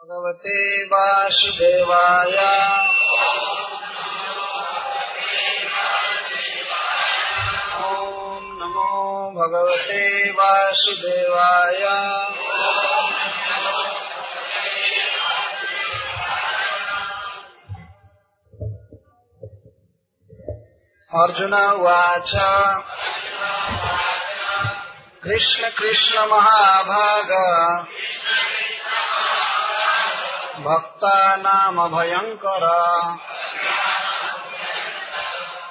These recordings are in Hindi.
भगवते वासुदेवाय। ओम नमो भगवते वासुदेवाय। अर्जुन उवाच कृष्ण कृष्ण महाभाग भक्तानाम भयंकर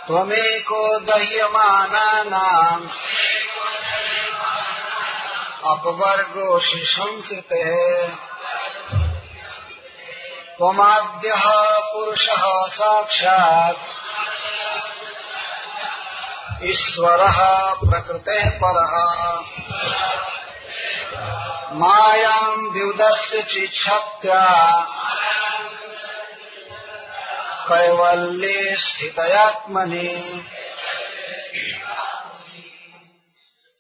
त्वमेको दह्यमानानाम् अपवर्गोऽसि संसृतेः त्वमाद्यः पुरुषः साक्षात् ईश्वरः प्रकृतेः परः मायां व्युदस्य चिच्छक्त्या कैवल्ये स्थितयात्मनि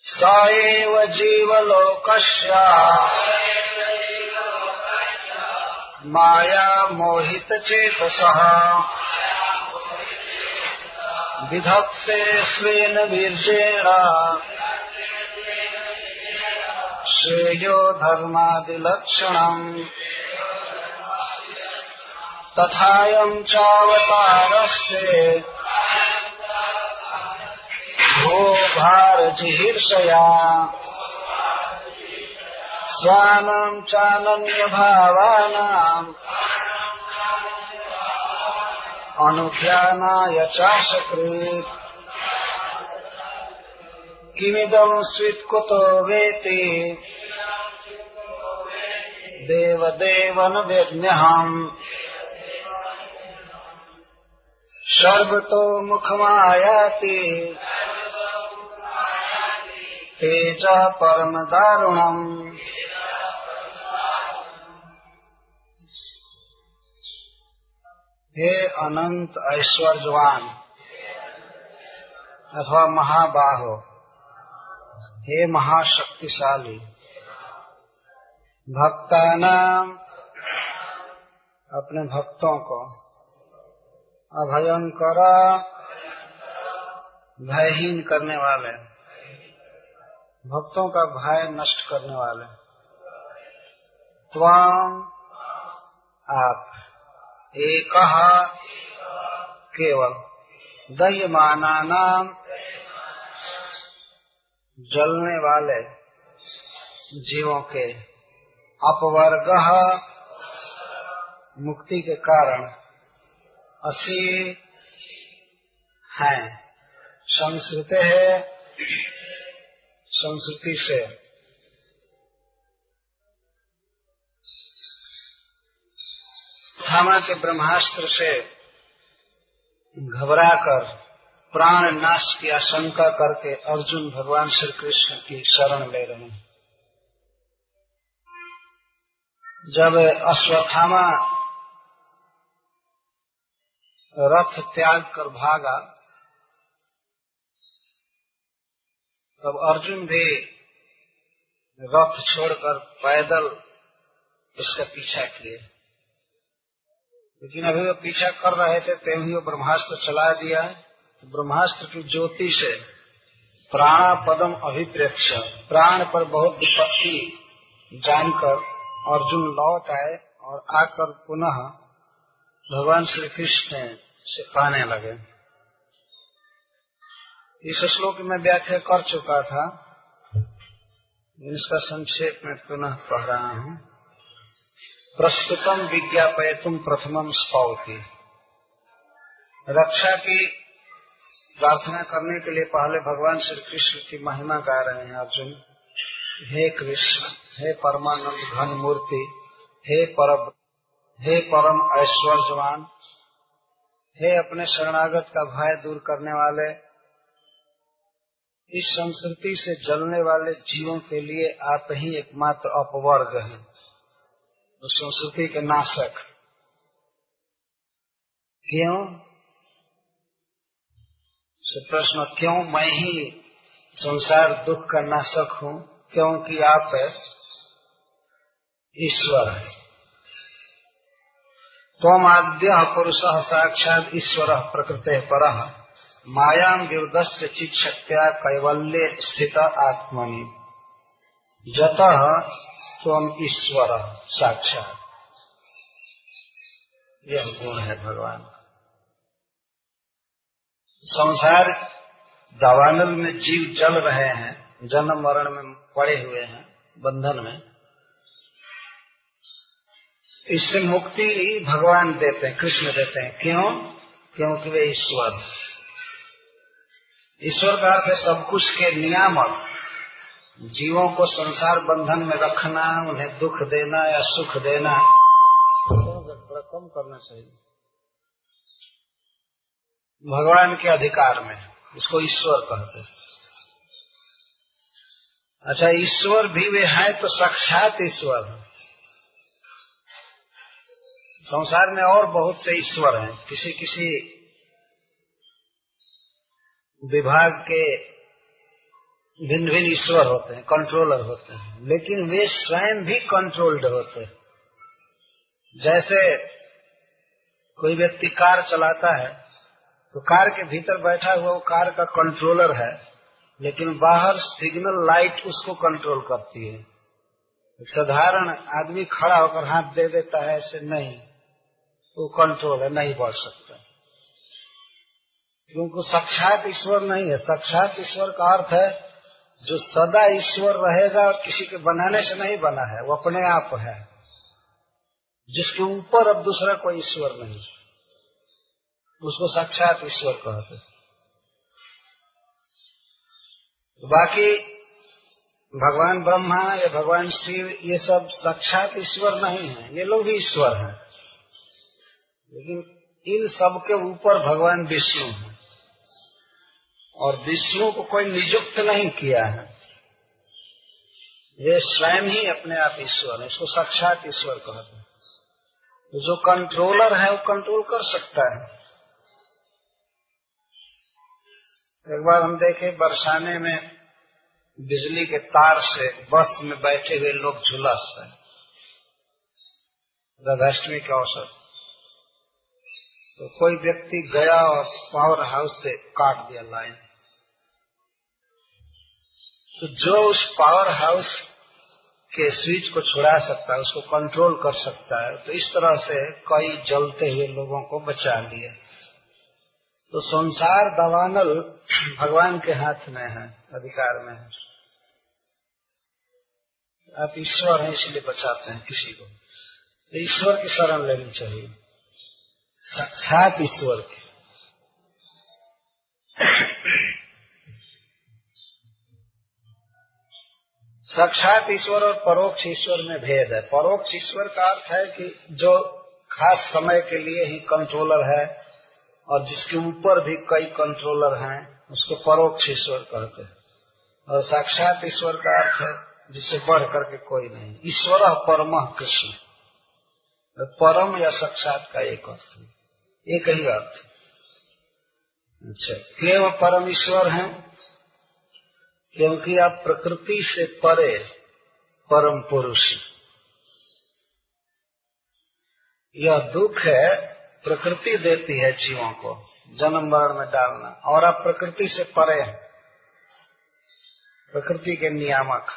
स एव जीवलोकस्य माया मोहितचेतसः विधत्ते स्वेन वीर्येण श्रेयो धर्मादिलक्षणम् तथायं चावतारस्ते भो भारजिहीर्षया स्वानां चानन्यभावानाम् अनुध्यानाय चाशकृत् किमिदं स्वित्कुतो वेति देवदेवनुवेद्म्यहम् सर्वतो मुखमायाति तेज परमदारुणम्। हे अनंत ऐश्वर्यवान अथवा महाबाहो, हे महाशक्तिशाली, भक्तानाम अपने भक्तों को, अभयंकर भयहीन करने वाले, भक्तों का भय नष्ट करने वाले, त्वाम आप, एकः केवल, दह्यमानानाम जलने वाले जीवों के, अपवर्गः मुक्ति के कारण, असि हैं, संस्कृते है संस्कृति से, धामा के ब्रह्मास्त्र से घबराकर प्राण नाश की आशंका करके अर्जुन भगवान श्री कृष्ण की शरण ले रहे हैं। जब अश्वत्थामा रथ त्याग कर भागा तब अर्जुन भी रथ छोड़कर पैदल उसका पीछा किए, लेकिन अभी वो पीछा कर रहे थे तभी वो ब्रह्मास्त्र चला दिया। ब्रह्मास्त्र की ज्योति से प्राणापदम अभिप्रेक्ष, प्राण पर बहुत विपत्ति जानकर अर्जुन लौट आए और आकर पुनः भगवान श्री कृष्ण से कहने लगे। इस श्लोक में व्याख्या कर चुका था, इसका संक्षेप में पुनः कह रहा हूँ। प्रस्तुतम विज्ञापयतुम प्रथमम स्तौति, रक्षा की प्रार्थना करने के लिए पहले भगवान श्री कृष्ण की महिमा गा रहे हैं अर्जुन। हे कृष्ण, हे परमानंद घन मूर्ति, हे परम ऐश्वर्यवान, हे अपने शरणागत का भय दूर करने वाले, इस संस्कृति से जलने वाले जीवों के लिए आप ही एकमात्र अपवर्ग हैं, उस संस्कृति के नाशक। क्यों? प्रश्न, क्यों मैं ही संसार दुख का नाशक हूँ? क्योंकि आप ईश्वर है, त्वम् आद्यः पुरुषः साक्षात् ईश्वरः प्रकृतेः परः मायां विरुद्धस्य चित् शक्त्या कैवल्ये स्थित आत्मनि जतः त्वम् ईश्वरः साक्षात्। यह गुण है भगवान का। संसार दावानल में जीव जल रहे हैं, जन्म मरण में पड़े हुए हैं, बंधन में। इससे मुक्ति भगवान देते हैं, कृष्ण देते हैं। क्यों? क्योंकि वे ईश्वर। ईश्वर का अर्थ है सब कुछ के नियामक। जीवों को संसार बंधन में रखना, उन्हें दुख देना या सुख देना थोड़ा कम करना चाहिए। भगवान के अधिकार में, उसको ईश्वर कहते हैं। अच्छा, ईश्वर भी वे हैं तो साक्षात ईश्वर है। संसार में और बहुत से ईश्वर हैं, किसी किसी विभाग के भिन्न भिन्न ईश्वर होते हैं, कंट्रोलर होते हैं, लेकिन वे स्वयं भी कंट्रोल्ड होते हैं। जैसे कोई व्यक्ति कार चलाता है तो कार के भीतर बैठा हुआ वो कार का कंट्रोलर है, लेकिन बाहर सिग्नल लाइट उसको कंट्रोल करती है। साधारण आदमी खड़ा होकर हाथ दे देता है, ऐसे नहीं, वो कंट्रोल है, नहीं बढ़ सकता, क्योंकि साक्षात ईश्वर नहीं है। साक्षात ईश्वर का अर्थ है जो सदा ईश्वर रहेगा और किसी के बनाने से नहीं बना है, वो अपने आप है, जिसके ऊपर अब दूसरा कोई ईश्वर नहीं, उसको साक्षात ईश्वर कहते हैं। तो बाकी भगवान ब्रह्मा या भगवान शिव ये सब साक्षात ईश्वर नहीं है, ये लोग भी ईश्वर हैं, लेकिन इन सब के ऊपर भगवान विष्णु है, और विष्णु को कोई नियुक्त नहीं किया है, ये स्वयं ही अपने आप ईश्वर है, इसको साक्षात ईश्वर कहते हैं। तो जो कंट्रोलर है वो कंट्रोल कर सकता है। एक बार हम देखे बरसाने में बिजली के तार से बस में बैठे हुए लोग झुलस रहे, राधाष्टमी के अवसर। तो कोई व्यक्ति गया और पावर हाउस से काट दिया लाइन। तो जो उस पावर हाउस के स्विच को छुड़ा सकता है, उसको कंट्रोल कर सकता है, तो इस तरह से कई जलते हुए लोगों को बचा लिया। तो संसार दावानल भगवान के हाथ में है, अधिकार में है। आप ईश्वर हैं इसलिए बचाते हैं किसी को, तो ईश्वर की शरण लेनी चाहिए, साक्षात ईश्वर की। साक्षात ईश्वर और परोक्ष ईश्वर में भेद है। परोक्ष ईश्वर का अर्थ है कि जो खास समय के लिए ही कंट्रोलर है और जिसके ऊपर भी कई कंट्रोलर हैं, उसको परोक्ष ईश्वर कहते हैं। और साक्षात ईश्वर का अर्थ है जिससे बढ़ करके कोई नहीं। ईश्वर परमः कृष्ण, परम या साक्षात का एक अर्थ है, एक ही अर्थ। अच्छा, केवल परम ईश्वर हैं क्योंकि आप प्रकृति से परे परम पुरुष। यह दुख है, प्रकृति देती है जीवों को जन्म मरण में डालना, और आप प्रकृति से परे हैं, प्रकृति के नियामक।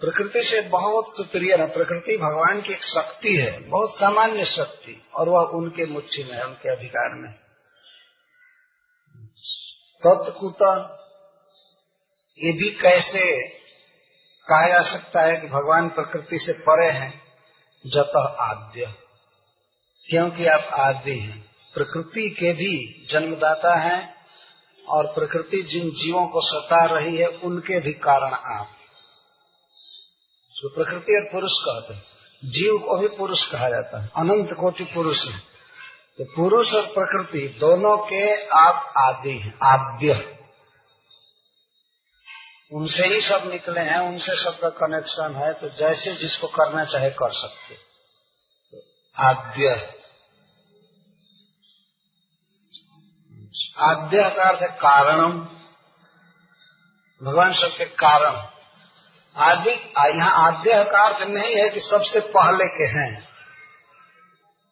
प्रकृति से बहुत सुपीरियर है। प्रकृति भगवान की एक शक्ति है, बहुत सामान्य शक्ति, और वह उनके मुट्ठी में है, उनके अधिकार में। तत्कुतः ये भी कैसे कहा जा सकता है कि भगवान प्रकृति से परे हैं? जतः आद्य, क्योंकि आप आदि हैं, प्रकृति के भी जन्मदाता हैं, और प्रकृति जिन जीवों को सता रही है उनके भी कारण आप। तो प्रकृति और पुरुष कहते हैं, जीव को भी पुरुष कहा जाता है, अनंत कोटि पुरुष है। तो पुरुष और प्रकृति दोनों के आप आदि हैं, आद्य, उनसे ही सब निकले हैं, उनसे सबका कनेक्शन है। तो जैसे जिसको करना चाहे कर सकते। तो आद्य, आद्य का अर्थ है कारणम, भगवान सबके कारण। आदि यहाँ आद्य का अर्थ नहीं है कि सबसे पहले के हैं,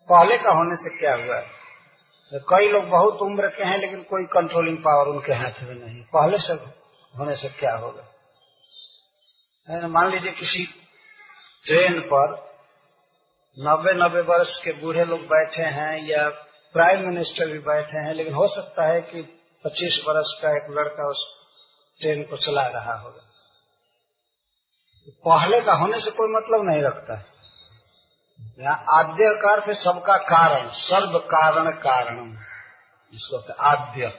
पहले का होने से क्या हुआ? तो कई लोग बहुत उम्र के हैं लेकिन कोई कंट्रोलिंग पावर उनके हाथ में नहीं। पहले से होने से क्या होगा? मान लीजिए किसी ट्रेन पर 90 वर्ष के बूढ़े लोग बैठे हैं या प्राइम मिनिस्टर भी बैठे हैं, लेकिन हो सकता है कि 25 वर्ष का एक लड़का उस ट्रेन को चला रहा होगा। पहले का होने से कोई मतलब नहीं रखता है। यहाँ आद्यकार से सबका कारण, सर्व कारण कारणम, इसको आद्य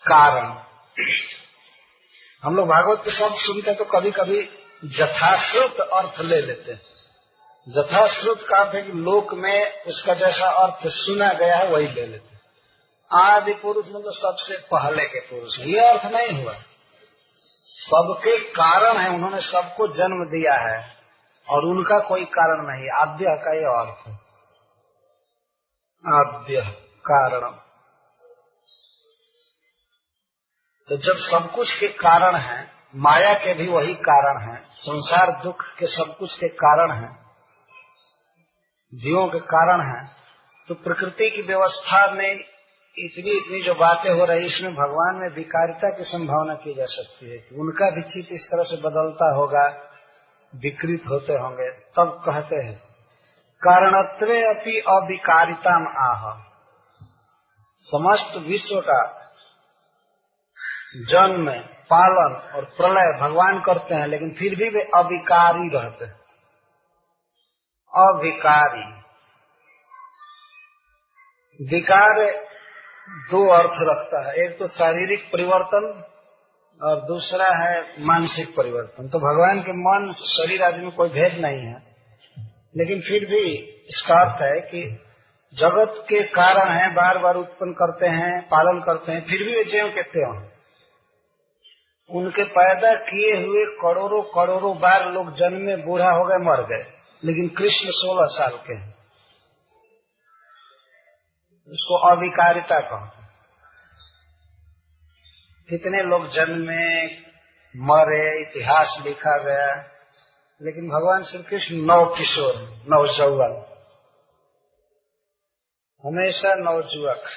कारण। हम लोग भागवत के शब्द सुनते तो कभी कभी यथाश्रुत अर्थ ले लेते हैं। यथाश्रुत का अर्थ है कि लोक में उसका जैसा अर्थ सुना गया है वही ले लेते हैं। आदि पुरुष मतलब सबसे पहले के पुरुष, ये अर्थ नहीं हुआ। सबके कारण है, उन्होंने सबको जन्म दिया है और उनका कोई कारण नहीं। आद्य का ये अर्थ है, आद्य कारणम। तो जब सब कुछ के कारण है, माया के भी वही कारण है, संसार दुख के सब कुछ के कारण है, जीवों के कारण है, तो प्रकृति की व्यवस्था में इतनी जो बातें हो रही, इसमें भगवान में विकारिता की संभावना की जा सकती है कि उनका भी चित्त इस तरह से बदलता होगा, विकृत होते होंगे। तब कहते हैं कारणत्वे अपि अविकारिताम आह। समस्त विश्व का जन्म, पालन और प्रलय भगवान करते हैं, लेकिन फिर भी वे अविकारी रहते हैं। अविकारी, विकार दो अर्थ रखता है, एक तो शारीरिक परिवर्तन और दूसरा है मानसिक परिवर्तन। तो भगवान के मन शरीर आदि में कोई भेद नहीं है, लेकिन फिर भी इसका अर्थ है कि जगत के कारण है, बार बार उत्पन्न करते हैं, पालन करते हैं, फिर भी वे ज्यों के त्यों हैं। उनके पैदा किए हुए करोड़ों करोड़ों बार लोग जन्मे, बूढ़ा हो गए, मर गए, लेकिन कृष्ण 16 साल के हैं। उसको अविकारिता कहते हैं। कितने लोग जन्मे, मरे, इतिहास लिखा गया, लेकिन भगवान श्री कृष्ण नव किशोर, नव यौवन, हमेशा नवजुवक।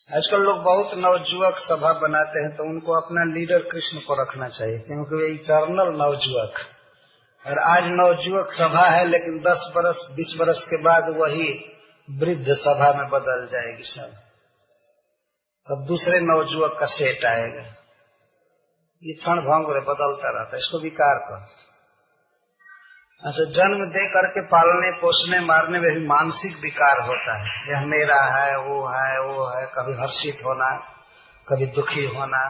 आजकल लोग बहुत नवजुवक सभा बनाते हैं, तो उनको अपना लीडर कृष्ण को रखना चाहिए, क्योंकि वे इटर्नल नवजुवक। और आज नवजुवक सभा है, लेकिन 10 बरस 20 बरस के बाद वही वृद्ध सभा में बदल जाएगी सब। अब दूसरे नवजुवक का सेट आएगा। ये क्षण भंगुर बदलता रहता है, इसको विकार कर। अच्छा, जन्म दे करके पालने पोसने मारने में भी मानसिक विकार होता है। यह मेरा है, वो है, वो है। कभी हर्षित होना, कभी दुखी होना,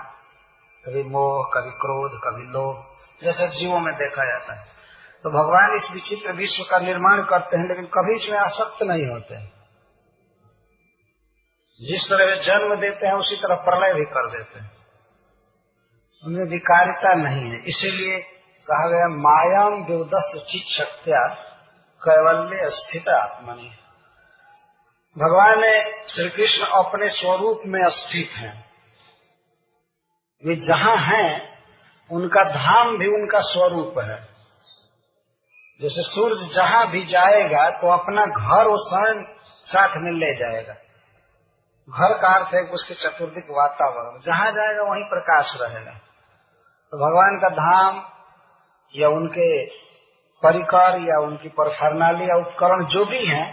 कभी मोह, कभी क्रोध, कभी लोभ, जैसे जीवों में देखा जाता है। तो भगवान इस विचित्र विश्व का निर्माण करते हैं, लेकिन कभी इसमें आसक्त नहीं होते हैं। जिस तरह वे जन्म देते हैं उसी तरह प्रलय भी कर देते हैं। उनमें विकारिता नहीं है। इसीलिए कहा गया मायाम विवदस चित शक्त्या कैवल्य स्थित आत्मनि। भगवान श्री कृष्ण अपने स्वरूप में स्थित हैं। वे जहाँ हैं उनका धाम भी उनका स्वरूप है। जैसे सूर्य जहाँ भी जाएगा तो अपना घर वो स्वयं साथ में ले जाएगा। घर का अर्थ है उसके चतुर्दिक वातावरण, जहाँ जाएगा वहीं प्रकाश रहेगा। तो भगवान का धाम या उनके परिकर या उनकी परफरनाली या उपकरण जो भी हैं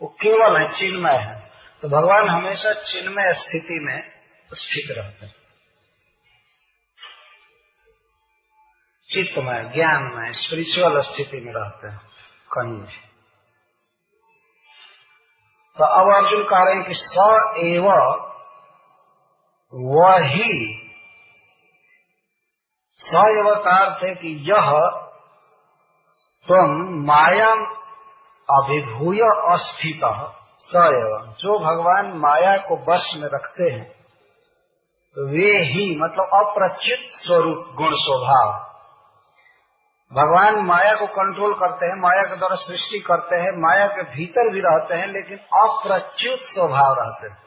वो केवल है, चिन्मय है। तो भगवान हमेशा चिन्मय स्थिति में स्थित रहते हैं, चित्तमय, ज्ञानमय, स्पिरिचुअल स्थिति में रहते हैं कहीं भी। तो अब अर्जुन कह रहे हैं कि स एव वही, स एव का अर्थ है कि यह तुम माया अभिभूय अस्थित स एव, जो भगवान माया को वश में रखते हैं तो वे ही, मतलब अप्रच्युत स्वरूप गुण स्वभाव। भगवान माया को कंट्रोल करते हैं, माया के द्वारा सृष्टि करते हैं, माया के भीतर भी रहते हैं, लेकिन अप्रच्युत स्वभाव रहते हैं।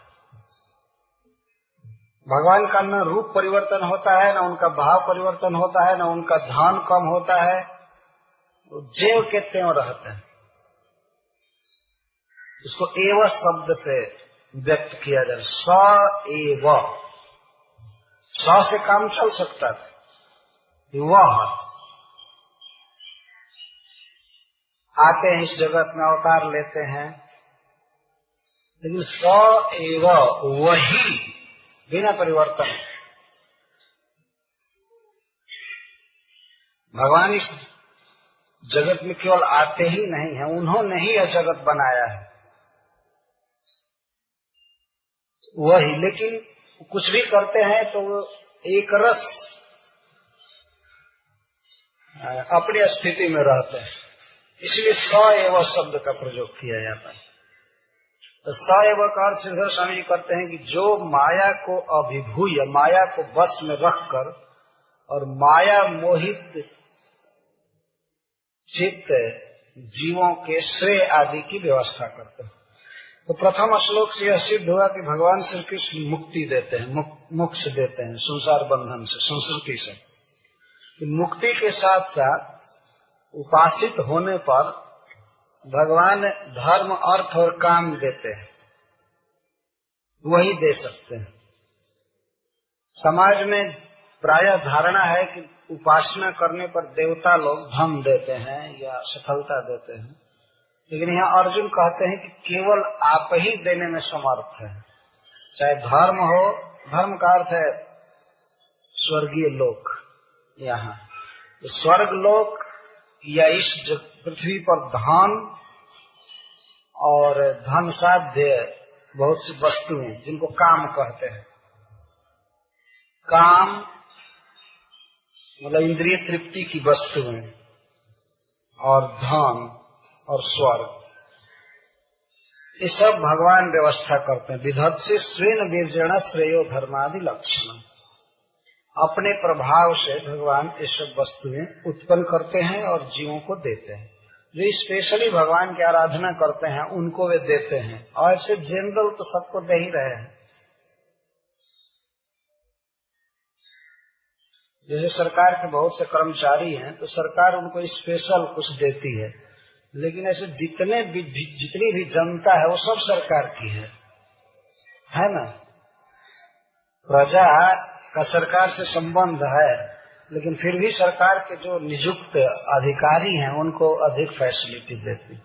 भगवान का न रूप परिवर्तन होता है, न उनका भाव परिवर्तन होता है, न उनका धन कम होता है, वो ज्यों के त्यों रहते हैं। इसको एव शब्द से व्यक्त किया जाए। स एव, स से काम चल सकता था, वह आते हैं इस जगत में, अवतार लेते हैं, लेकिन स एव वही, बिना परिवर्तन। भगवान इस जगत में केवल आते ही नहीं है, उन्होंने ही यह जगत बनाया है वही, लेकिन कुछ भी करते हैं तो एक रस अपनी स्थिति में रहते हैं, इसलिए स एव शब्द का प्रयोग किया जाता है। तो स एव का अर्थ श्रीधर स्वामी जी करते हैं कि जो माया को अभिभूय, माया को बस में रखकर और माया मोहित चित्त जीवों के श्रेय आदि की व्यवस्था करते हैं। तो प्रथम श्लोक से यह सिद्ध हुआ कि भगवान श्री कृष्ण मुक्ति देते हैं, मोक्ष देते हैं संसार बंधन से, संस्कृति से। मुक्ति के साथ साथ उपासित होने पर भगवान धर्म, अर्थ और काम देते हैं, वही दे सकते हैं। समाज में प्रायः धारणा है कि उपासना करने पर देवता लोग धन देते हैं या सफलता देते हैं, लेकिन यहाँ अर्जुन कहते हैं कि केवल आप ही देने में समर्थ है, चाहे धर्म हो, धर्म का अर्थ है स्वर्गीय लोक, यहाँ तो स्वर्ग लोक या इस पृथ्वी पर धन और धन साध्य बहुत सी वस्तुएं जिनको काम कहते हैं, काम मतलब इंद्रिय तृप्ति की वस्तुएं, और धन और स्वर्ग, ये सब भगवान व्यवस्था करते हैं। विधत्से स्वेन वीर्येण श्रेयो धर्मादि लक्षण, अपने प्रभाव से भगवान ये सब वस्तुएं उत्पन्न करते हैं और जीवों को देते हैं। जो स्पेशली भगवान की आराधना करते हैं उनको वे देते हैं, और ऐसे जनरल तो सबको दे ही रहे हैं। जैसे सरकार के बहुत से कर्मचारी हैं तो सरकार उनको स्पेशल कुछ देती है, लेकिन ऐसे जितनी भी जनता है वो सब सरकार की है ना। प्रजा का सरकार से संबंध है, लेकिन फिर भी सरकार के जो नियुक्त अधिकारी हैं उनको अधिक फैसिलिटी देती।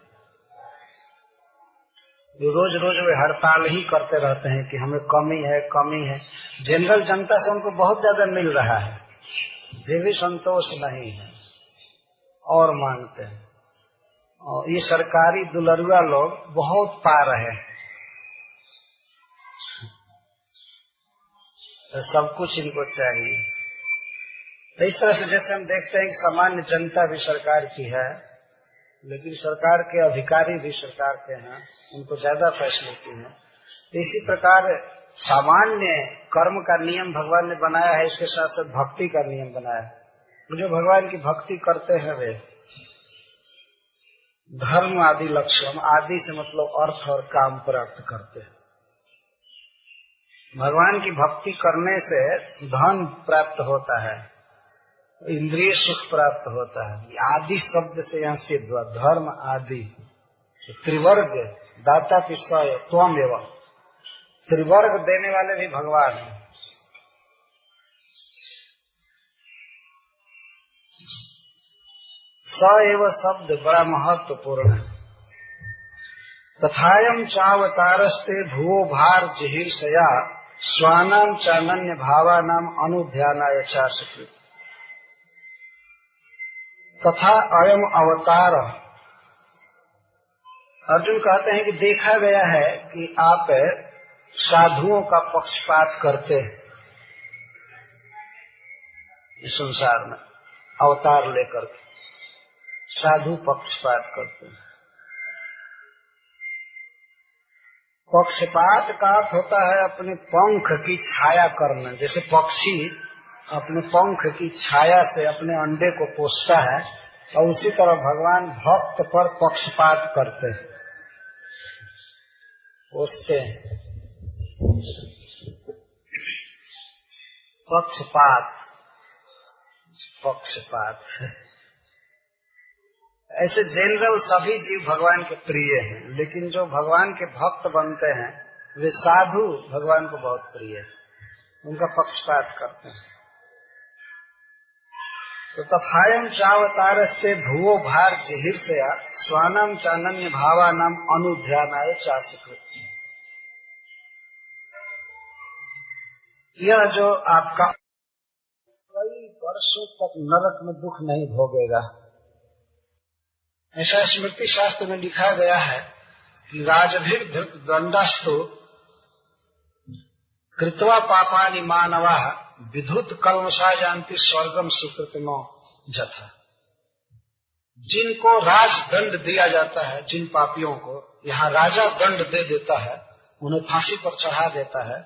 रोज रोज वे हड़ताल ही करते रहते हैं कि हमें कमी है। जनरल जनता से उनको बहुत ज्यादा मिल रहा है, फिर भी संतोष नहीं है और मांगते हैं। और ये सरकारी दुलरुआ लोग बहुत पा रहे हैं, तो सब कुछ इनको चाहिए। तो इस तरह से जैसे हम देखते हैं कि सामान्य जनता भी सरकार की है, लेकिन सरकार के अधिकारी भी सरकार के हैं, उनको ज्यादा फैसिलिटी है। इसी प्रकार सामान्य कर्म का नियम भगवान ने बनाया है, इसके साथ साथ भक्ति का नियम बनाया है। जो भगवान की भक्ति करते हैं वे धर्म आदि लक्ष्य, आदि से मतलब अर्थ और काम प्राप्त करते हैं। भगवान की भक्ति करने से धन प्राप्त होता है, इंद्रिय सुख प्राप्त होता है। आदि शब्द से यहाँ सिद्ध हुआ धर्म आदि। त्रिवर्ग दाता पिस्वाय त्वम एवं, त्रिवर्ग देने वाले भी भगवान हैं। स एव शब्द बड़ा महत्वपूर्ण है। तथायम चावतारस्ते भुवो भार जिहीर्षया स्वानाम चानन्य भावानाम अनुध्यानाय चासकृत। तथा अयम अवतार, अर्जुन कहते हैं कि देखा गया है कि आप साधुओं का पक्षपात करते हैं इस संसार में, अवतार लेकर के साधु पक्षपात करते हैं। पक्षपात का अर्थ होता है अपने पंख की छाया करना। जैसे पक्षी अपने पंख की छाया से अपने अंडे को पोषता है, और उसी तरह भगवान भक्त पर पक्षपात करते हैं, पोषते हैं। पक्षपात ऐसे जनरल सभी जीव भगवान के प्रिय हैं, लेकिन जो भगवान के भक्त बनते हैं वे साधु भगवान को बहुत प्रिय है, उनका पक्षपात करते हैं। तो तथायम चावतारस्ते भुवो भार जिहिर्षया स्वानम चानन्य भावानाम अनुध्यानाय चासुकृति। यह जो आपका कई वर्षों तक नरक में दुख नहीं भोगेगा, ऐसा स्मृति शास्त्र में लिखा गया है कि राजभीर दंडस्तु कृत्वा पापानि मानवा विधुत कल्मषा जानती स्वर्गम सुकृतिमो जथा। जिनको राजदंड दिया जाता है, जिन पापियों को यहाँ राजा दंड दे देता है, उन्हें फांसी पर चढ़ा देता है,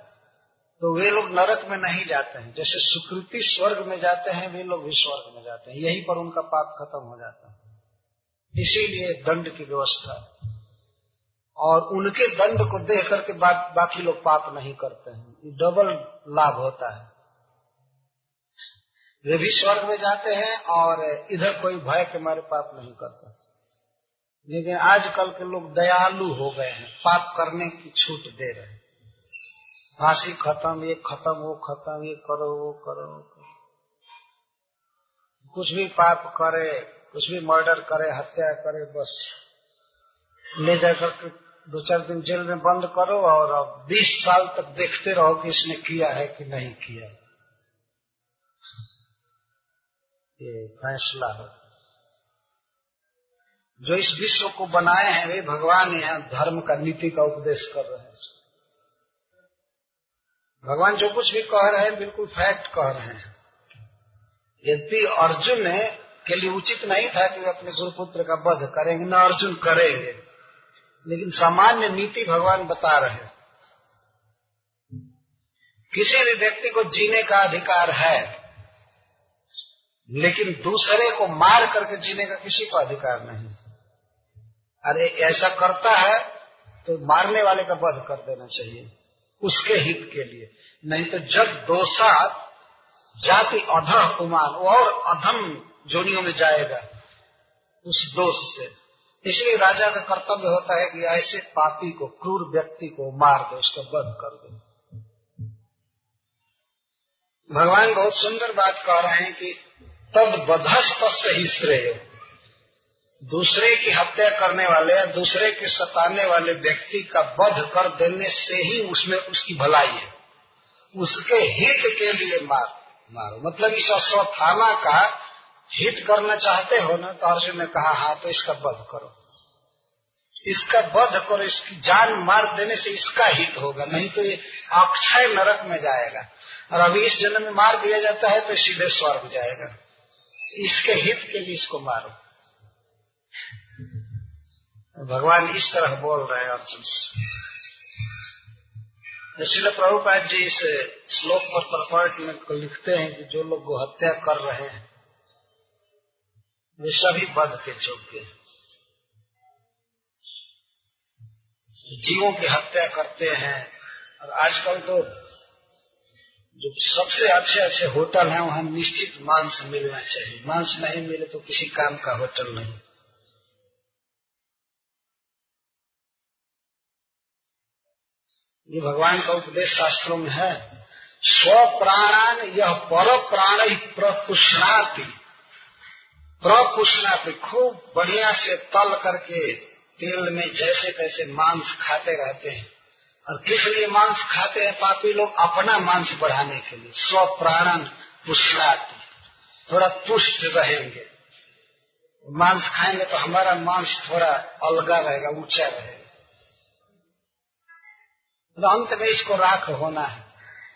तो वे लोग नरक में नहीं जाते हैं। जैसे सुकृति स्वर्ग में जाते हैं, वे लोग भी स्वर्ग में जाते हैं, यहीं पर उनका पाप खत्म हो जाता है। इसीलिए दंड की व्यवस्था, और उनके दंड को देख करके बाकी लोग पाप नहीं करते हैं, ये डबल लाभ होता है। वे भी स्वर्ग में जाते हैं और इधर कोई भय के मारे पाप नहीं करता। लेकिन आजकल के लोग दयालु हो गए हैं, पाप करने की छूट दे रहे हैं। फांसी खत्म, ये खत्म, वो खत्म, ये करो, वो करो, कुछ भी पाप करे, कुछ भी मर्डर करे, हत्या करे, बस ले जाकर 2-4 दिन जेल में बंद करो और अब 20 साल तक देखते रहो कि इसने किया है कि नहीं किया। ये फैसला है। जो इस विश्व को बनाए हैं वे भगवान यहाँ धर्म का, नीति का उपदेश कर रहे हैं। भगवान जो कुछ भी कह रहे हैं बिल्कुल फैक्ट कह रहे हैं। यदि अर्जुन के लिए उचित नहीं था कि वे अपने गुरुपुत्र का वध करेंगे, न अर्जुन करेंगे, लेकिन सामान्य नीति भगवान बता रहे हैं। किसी भी व्यक्ति को जीने का अधिकार है, लेकिन दूसरे को मार करके जीने का किसी को अधिकार नहीं। अरे ऐसा करता है तो मारने वाले का वध कर देना चाहिए उसके हित के लिए, नहीं तो जब दोषा जाति अधः कुमान, और अधम जोनियों में जाएगा उस दोष से। इसलिए राजा का कर्तव्य होता है कि ऐसे पापी को, क्रूर व्यक्ति को मार दो, उसका वध कर दो। भगवान बहुत सुंदर बात कह रहे हैं कि तद वधस्तस्य ही श्रेय। दूसरे की हत्या करने वाले या दूसरे के सताने वाले व्यक्ति का वध कर देने से ही उसमें उसकी भलाई है। उसके हित के लिए मारो। मतलब इस अश्वत्थामा का हित करना चाहते हो ना, तो अर्जुन ने कहा हाँ तो इसका वध करो, इसका वध करो, इसकी जान मार देने से इसका हित होगा, नहीं तो ये अक्षय नरक में जाएगा। और अभी इस जन्म में मार दिया जाता है तो सीधे स्वर्ग जाएगा। इसके हित के लिए इसको मारो। भगवान इस तरह बोल रहे हैं अर्जुन से। श्रील प्रभुपाद जी इस श्लोक पर परपर्ट में लिखते हैं कि जो लोग गोहत्या कर रहे हैं वे सभी वध के योग्य हैं। जीवों की हत्या करते हैं। और आजकल तो जो सबसे अच्छे होटल हैं वहां निश्चित मांस मिलना चाहिए, मांस नहीं मिले तो किसी काम का होटल नहीं। ये भगवान का उपदेश शास्त्रों में है। स्व प्राणान यह पर प्राण ही प्रपुष्णाति, खूब बढ़िया से तल करके तेल में जैसे तैसे मांस खाते रहते हैं। और किस लिए मांस खाते हैं पापी लोग? अपना मांस बढ़ाने के लिए। स्व प्राणन पुष्णाति, थोड़ा पुष्ट रहेंगे। मांस खाएंगे तो हमारा मांस थोड़ा अलगा रहेगा, ऊंचा रहेगा। तो अंत में इसको राख होना है।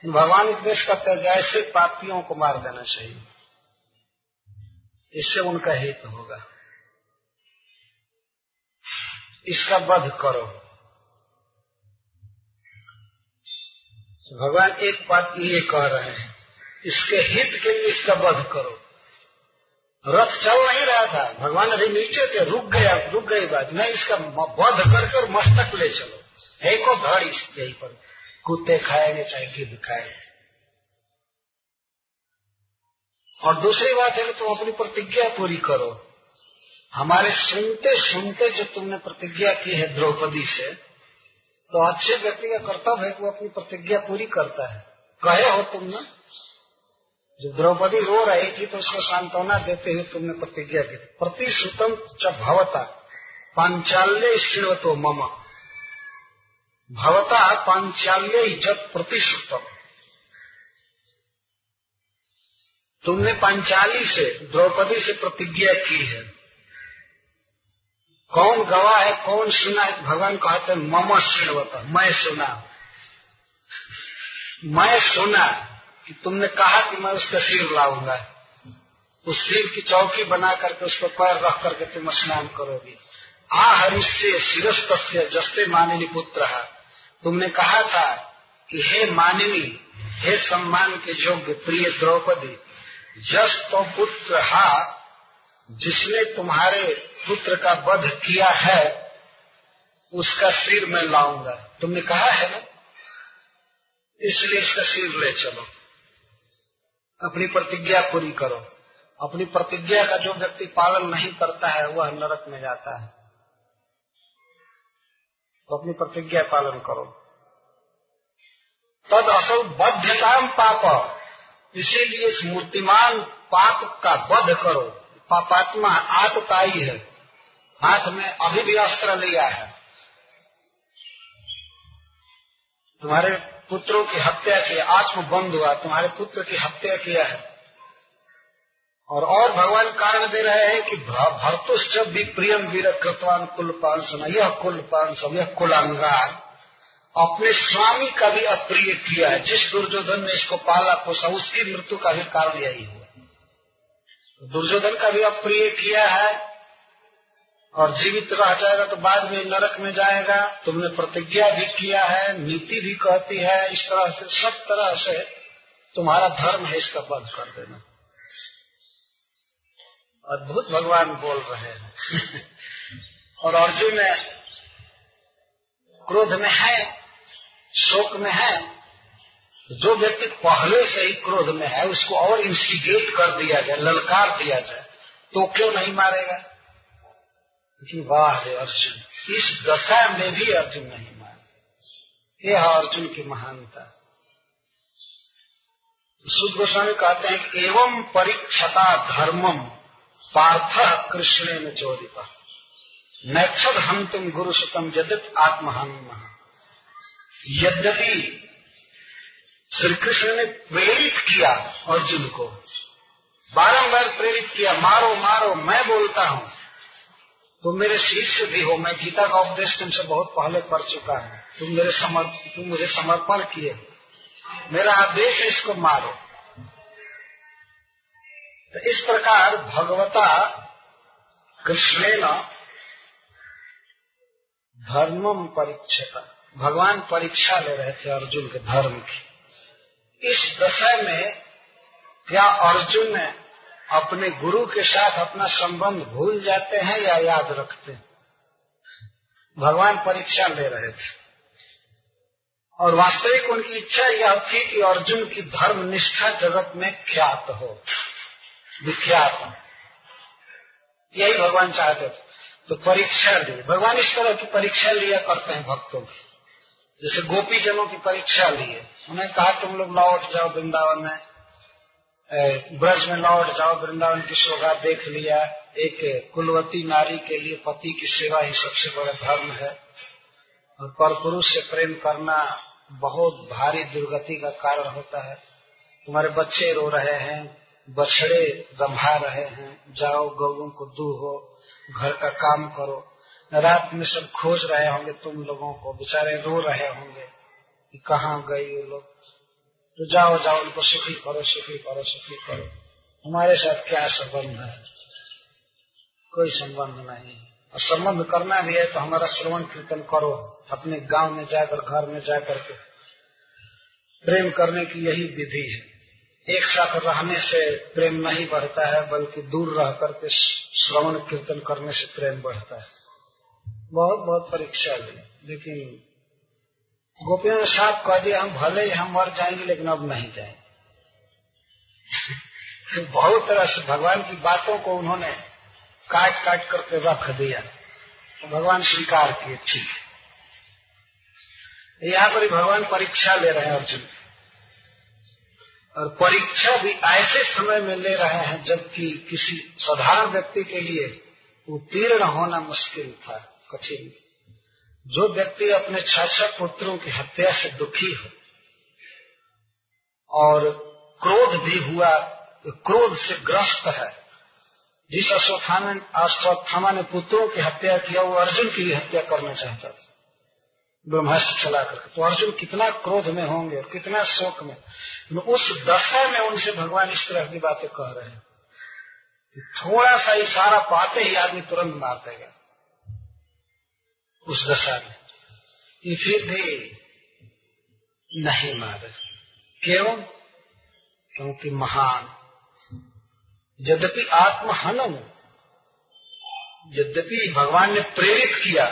भगवान उपदेश करते हैं ऐसे पापियों को मार देना चाहिए, इससे उनका हित होगा। इसका वध करो। भगवान एक बात ये कह रहे हैं, इसके हित के लिए इसका वध करो। रथ चल नहीं रहा था, भगवान अभी नीचे थे, रुक गई बात नहीं, इसका वध करके मस्तक ले चलो। को धड़ यहीं पर कुत्ते खाएंगे चाहे गिद्ध खाएंगे। और दूसरी बात है कि तुम अपनी प्रतिज्ञा पूरी करो। हमारे सुनते सुनते जो तुमने प्रतिज्ञा की है द्रौपदी से, तो अच्छे व्यक्ति का कर्तव्य है कि वो अपनी प्रतिज्ञा पूरी करता है। कहे हो तुमने, जब द्रौपदी रो रही थी तो उसको सांत्वना देते हुए तुमने प्रतिज्ञा की थी, प्रतिश्रुतम च भवता पांचाल्य श्रीवतो मम, भवता पांचाल्य जब प्रतिश्रुतम, तुमने पांचाली से द्रौपदी से प्रतिज्ञा की है। कौन गवाह है, कौन सुना है? भगवान कहते हैं मम श्रीवता, मैं सुना, मैं सुना कि तुमने कहा कि मैं उसका सिर लाऊंगा, उस सिर की चौकी बना करके उस पर पैर रख करके तुम स्नान करोगी। आहरिष्य शिरस्तस्य जस्ते मानिनी पुत्र, तुमने कहा था कि हे मानिनी, हे सम्मान के योग्य प्रिय द्रौपदी, जस तो पुत्र हा, जिसने तुम्हारे पुत्र का वध किया है उसका सिर मैं लाऊंगा, तुमने कहा है ना, इसलिए इसका सिर ले चलो, अपनी प्रतिज्ञा पूरी करो। अपनी प्रतिज्ञा का जो व्यक्ति पालन नहीं करता है वह नरक में जाता है, तो अपनी प्रतिज्ञा पालन करो। तद असौ बध्यताम पाप, इसीलिए इस मूर्तिमान पाप का वध करो। पापात्मा आतताई है, हाथ में अभी भी अस्त्र लिया है, तुम्हारे पुत्रों की हत्या की, आत्मबंध हुआ, तुम्हारे पुत्र की हत्या किया है। और भगवान कारण दे रहे हैं कि भर्तुश्च विप्रियम वीर कृतवान कुलपांसम, यह कुलपांसम, यह कुलांगार अपने स्वामी का भी अप्रिय किया है। जिस दुर्योधन ने इसको पाला पोसा उसकी मृत्यु का भी कारण यही हुआ, दुर्योधन का भी अप्रिय किया है और जीवित रह जाएगा तो बाद में नरक में जाएगा। तुमने प्रतिज्ञा भी किया है, नीति भी कहती है, इस तरह से सब तरह से तुम्हारा धर्म है, इसका वध कर देना। अद्भुत भगवान बोल रहे हैं। और अर्जुन क्रोध में है, शोक में है, जो व्यक्ति पहले से ही क्रोध में है उसको और इंस्टिगेट कर दिया जाए, ललकार दिया जाए तो क्यों नहीं मारेगा? लेकिन वाह रे अर्जुन, इस दशा में भी अर्जुन नहीं मारे। यह अर्जुन की महानता। सुद गोस्वामी कहते हैं कि एवं परीक्षता धर्मम पार्थ कृष्णेन चोदिता नैक्षद हंतुम गुरु सुतम यदित आत्महन। यद्यपि श्री कृष्ण ने प्रेरित किया अर्जुन को, बारंबार प्रेरित किया, मारो मारो, मैं बोलता हूं, तुम मेरे शिष्य भी हो, मैं गीता का उपदेश तुमसे बहुत पहले कर चुका हूं, तुम मुझे समर्पण किए, मेरा आदेश है इसको मारो। तो इस प्रकार भगवता कृष्णेन धर्मम परीक्षता, भगवान परीक्षा ले रहे थे अर्जुन के धर्म की। इस दशा में क्या अर्जुन अपने गुरु के साथ अपना संबंध भूल जाते हैं या याद रखते हैं? भगवान परीक्षा ले रहे थे और वास्तविक उनकी इच्छा यह थी कि अर्जुन की धर्म निष्ठा जगत में ख्यात हो, विख्यात हो, यही भगवान चाहते थे। तो परीक्षा ली, भगवान इस तरह की परीक्षा लिया करते हैं भक्तों की। जैसे गोपी जनों की परीक्षा लिए, उन्हें कहा तुम लोग लौट जाओ वृंदावन में, ब्रज में लौट जाओ, वृंदावन की शोभा देख लिया। एक कुलवती नारी के लिए पति की सेवा ही सबसे बड़ा धर्म है, और परपुरुष से प्रेम करना बहुत भारी दुर्गति का कारण होता है। तुम्हारे बच्चे रो रहे हैं, बछड़े रंभा रहे हैं, जाओ गौओं को दूहो, घर का काम करो। रात में सब खोज रहे होंगे तुम लोगों को, बेचारे रो रहे होंगे कि कहाँ गई वो लोग, तो जाओ जाओ उनको सुखी करो, सुखी करो, सुखी करो। हमारे साथ क्या संबंध है? कोई संबंध नहीं। और संबंध करना भी है तो हमारा श्रवण कीर्तन करो, अपने गांव में जाकर, घर में जाकर के प्रेम करने की यही विधि है। एक साथ रहने से प्रेम नहीं बढ़ता है, बल्कि दूर रह करके श्रवण कीर्तन करने से प्रेम बढ़ता है। बहुत बहुत परीक्षा ली, लेकिन गोपियों ने साफ कह दिया हम भले ही हम मर जाएंगे लेकिन अब नहीं जाएंगे। बहुत तरह से भगवान की बातों को उन्होंने काट काट करके रख दिया। तो भगवान स्वीकार किए, ठीक है। यहाँ पर भगवान परीक्षा ले रहे हैं अर्जुन, और परीक्षा भी ऐसे समय में ले रहे हैं जबकि किसी साधारण व्यक्ति के लिए उत्तीर्ण होना मुश्किल था, कठिन। जो व्यक्ति अपने 6 पुत्रों की हत्या से दुखी हो और क्रोध भी हुआ, क्रोध से ग्रस्त है, जिस अश्वत्थामा ने पुत्रों की हत्या किया वो अर्जुन की भी हत्या करना चाहता था ब्रह्मास्त्र चला करके, तो अर्जुन कितना क्रोध में होंगे और कितना शोक में। उस दशा में उनसे भगवान इस तरह की बातें कह रहे हैं कि थोड़ा सा इशारा पाते ही आदमी तुरंत मार देगा। उस दशा में ये फिर भी नहीं मारे। क्यों? क्योंकि महान, यद्यपि आत्महनन, यद्यपि भगवान ने प्रेरित किया,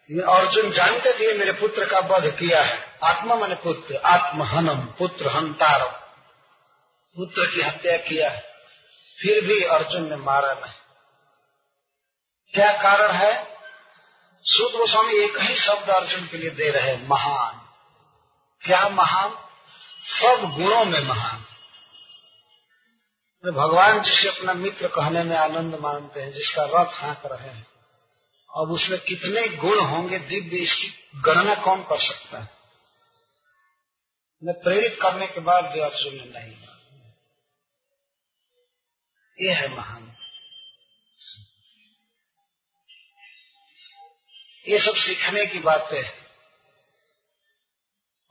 अर्जुन जानते थे मेरे पुत्र का वध किया है। आत्मा माने पुत्र, आत्महनम, पुत्र हंतारम, पुत्र की हत्या किया है, फिर भी अर्जुन ने मारा नहीं। क्या कारण है? सूत गोस्वामी एक ही शब्द अर्जुन के लिए दे रहे हैं, महान। क्या महान? सब गुणों में महान। भगवान जिसे अपना मित्र कहने में आनंद मानते हैं, जिसका रथ हाँक रहे हैं, अब उसमें कितने गुण होंगे दिव्य, इसकी गणना कौन कर सकता है? मैं प्रेरित करने के बाद भी अर्जुन ने नहीं माना। ये है महान। ये सब सीखने की बातें हैं।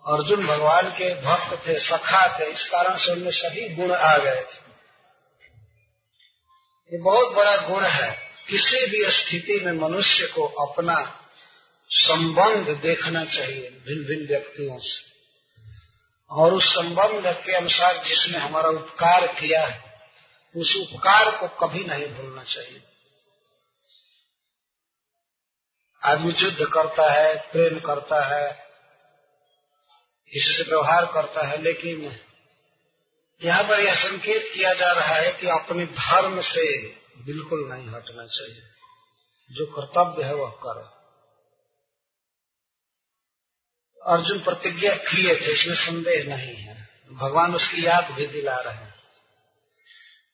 अर्जुन भगवान के भक्त थे, सखा थे, इस कारण से उनमें सभी गुण आ गए थे। ये बहुत बड़ा गुण है। किसी भी स्थिति में मनुष्य को अपना संबंध देखना चाहिए भिन्न भिन्न व्यक्तियों से, और उस संबंध के अनुसार जिसने हमारा उपकार किया है उस उपकार को कभी नहीं भूलना चाहिए। आदमी युद्ध करता है, प्रेम करता है, किसी से व्यवहार करता है, लेकिन यहाँ पर यह संकेत किया जा रहा है कि अपने धर्म से बिल्कुल नहीं हटना चाहिए। जो कर्तव्य है वह करे। अर्जुन प्रतिज्ञा किए थे, इसमें संदेह नहीं है। भगवान उसकी याद भी दिला रहे हैं।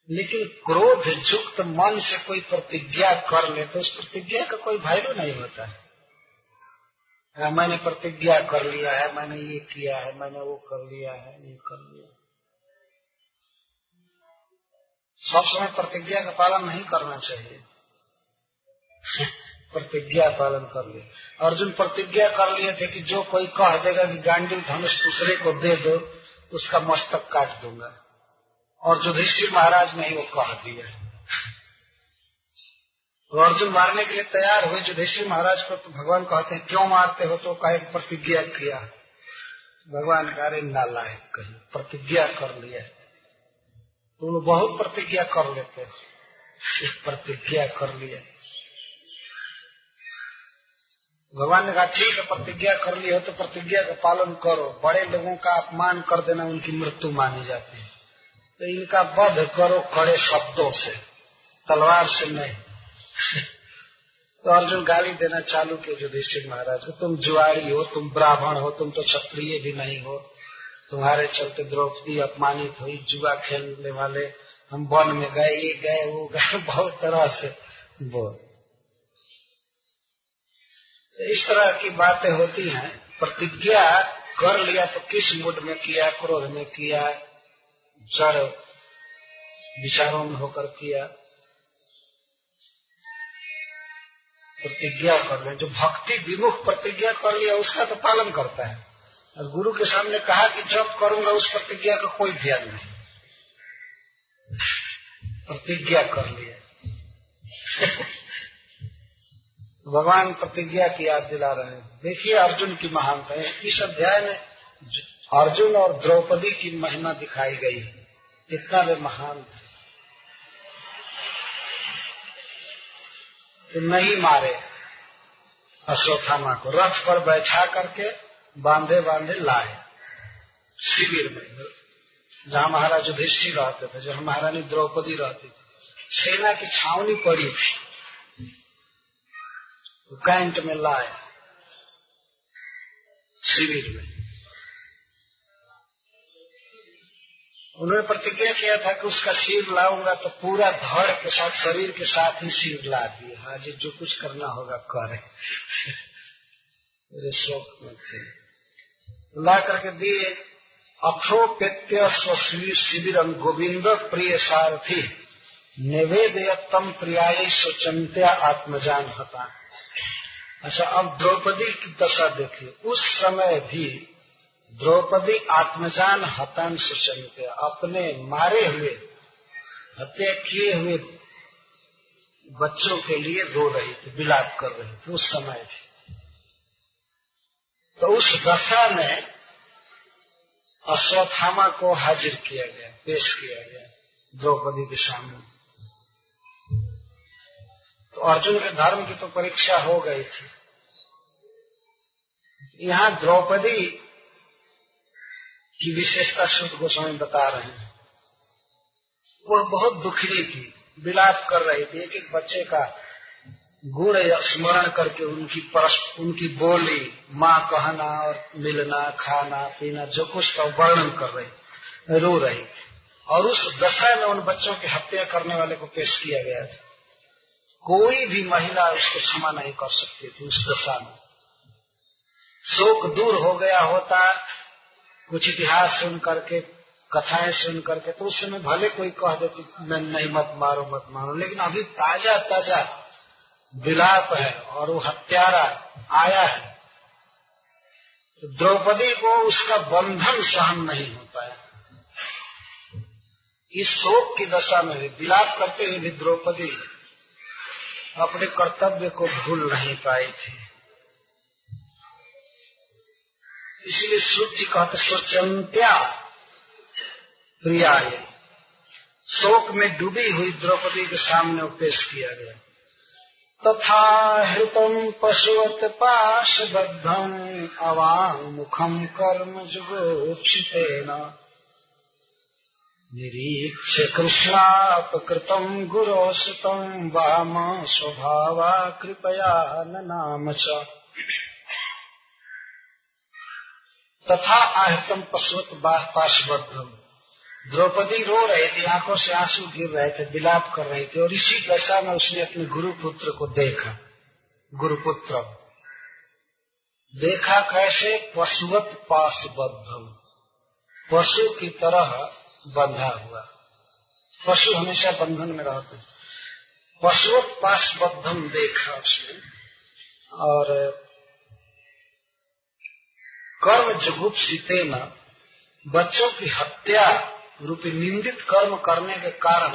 लेकिन क्रोध युक्त मन से कोई प्रतिज्ञा कर ले तो उस प्रतिज्ञा का कोई वैल्यू नहीं होता है। मैंने प्रतिज्ञा कर लिया है, मैंने ये किया है, मैंने वो कर लिया है, ये कर लिया। सब समय प्रतिज्ञा का पालन नहीं करना चाहिए। प्रतिज्ञा पालन कर लिए। अर्जुन प्रतिज्ञा कर लिए थे कि जो कोई कह देगा कि गांडीव धनुष दूसरे को दे दो, उसका मस्तक काट दूंगा, और युधिष्ठिर महाराज ने ही वो कह दिया। तो अर्जुन मारने के लिए तैयार हुए युधिष्ठिर महाराज को। तो भगवान कहते हैं क्यों मारते हो? तो कहे प्रतिज्ञा किया। भगवान कह रहे नालायक, कहीं प्रतिज्ञा कर लिया। तुम लोग बहुत प्रतिज्ञा कर लेते हो, प्रतिज्ञा कर लिया। भगवान ने कहा ठीक है, प्रतिज्ञा कर ली हो तो प्रतिज्ञा का पालन करो। बड़े लोगों का अपमान कर देना उनकी मृत्यु मानी जाती है, तो इनका वध करो कड़े शब्दों से, तलवार से नहीं। तो अर्जुन गाली देना चालू किया युधिष्ठिर महाराज को, तुम जुआरी हो, तुम ब्राह्मण हो, तुम तो क्षत्रिय भी नहीं हो, तुम्हारे चलते द्रौपदी अपमानित हुई, जुआ खेलने वाले, हम वन में गए, ये गए, वो गए, बहुत तरह से बोल। इस तरह की बातें होती हैं। प्रतिज्ञा कर लिया तो किस मूड में किया? क्रोध में किया, जड़ विचारों में होकर किया। प्रतिज्ञा कर ले, जो भक्ति विमुख प्रतिज्ञा कर लिया उसका तो पालन करता है, और गुरु के सामने कहा कि जब करूंगा उस प्रतिज्ञा का कोई ध्यान नहीं। प्रतिज्ञा कर लिया। भगवान प्रतिज्ञा की याद दिला रहे हैं। देखिए अर्जुन की महानता है। इस अध्याय में अर्जुन और द्रौपदी की महिमा दिखाई गई है, कितना वे महान थे। तो नहीं मारे अश्वत्थामा को, रथ पर बैठा करके बांधे बांधे लाए शिविर में, जहाँ महाराज युधिष्ठिर रहते थे, जहाँ महारानी द्रौपदी रहती थी, सेना की छावनी पड़ी थी, कैंट में लाए शिविर में। उन्होंने प्रतिज्ञा किया था कि उसका सिर लाऊंगा तो पूरा धड़ के साथ, शरीर के साथ ही सिर ला दिए। हाजी जो कुछ करना होगा करे। मेरे शौक में थे, ला करके दिए। अथोपेत्य शिविरम गोविंद प्रिय सारथी निवेदयतम प्रियाय सोचंत्या आत्मजान हता। अच्छा, अब द्रौपदी की दशा देखिए। उस समय भी द्रौपदी आत्मजान हतान सुचंत्या, अपने मारे हुए, हत्या किए हुए बच्चों के लिए रो रही थी, विलाप कर रही थी उस समय भी। तो उस दशा में अश्वत्थामा को हाजिर किया गया, पेश किया गया द्रौपदी के सामने। तो अर्जुन के धर्म की तो परीक्षा हो गई थी। यहाँ द्रौपदी की विशेषता शुद्ध गोस्वामी बता रहे हैं। वह बहुत दुखी थी, विलाप कर रही थी, एक एक बच्चे का गुण स्मरण करके उनकी बोली, माँ कहना और मिलना, खाना पीना, जो कुछ था वर्णन कर रही, रो रही थी। और उस दशा में उन बच्चों की हत्या करने वाले को पेश किया गया था। कोई भी महिला उसको क्षमा नहीं कर सकती थी उस दशा में। शोक दूर हो गया होता कुछ इतिहास सुन करके, कथाएं सुन करके, तो उस समय भले कोई कह देती नहीं मत मारो मत मारो, लेकिन अभी ताजा ताजा विलाप है और वो हत्यारा आया है। तो द्रौपदी को उसका बंधन सहन नहीं होता है। इस शोक की दशा में भी, विलाप करते हुए भी द्रौपदी अपने कर्तव्य को भूल नहीं पाई थी। इसलिए सूत जी कहते सोचंत्या प्रियाय, शोक में डूबी हुई द्रौपदी के सामने पेश किया गया। तथा हृतम पशुवत पाशबद्धम अवांग मुखम कर्म जुगोक्षितेन निरीक्ष्य कृष्णापकृतम गुरोसुतम वाम स्वभावा कृपया ननाम च। तथा आहतम पशुवत पाशबद्धम, द्रौपदी रो रही थी, आंखों से आंसू गिर रहे थे, विलाप कर रही थी। और इसी दशा में उसने अपने गुरुपुत्र को देखा। गुरुपुत्र देखा कैसे? पशुवत पाशबद्धम, पशु की तरह बंधा हुआ। पशु हमेशा बंधन में रहते। पशुवत पाशबद्धम देखा उसने। और कर्म जुगुप्सितेन, बच्चों की हत्या रूपी निंदित कर्म करने के कारण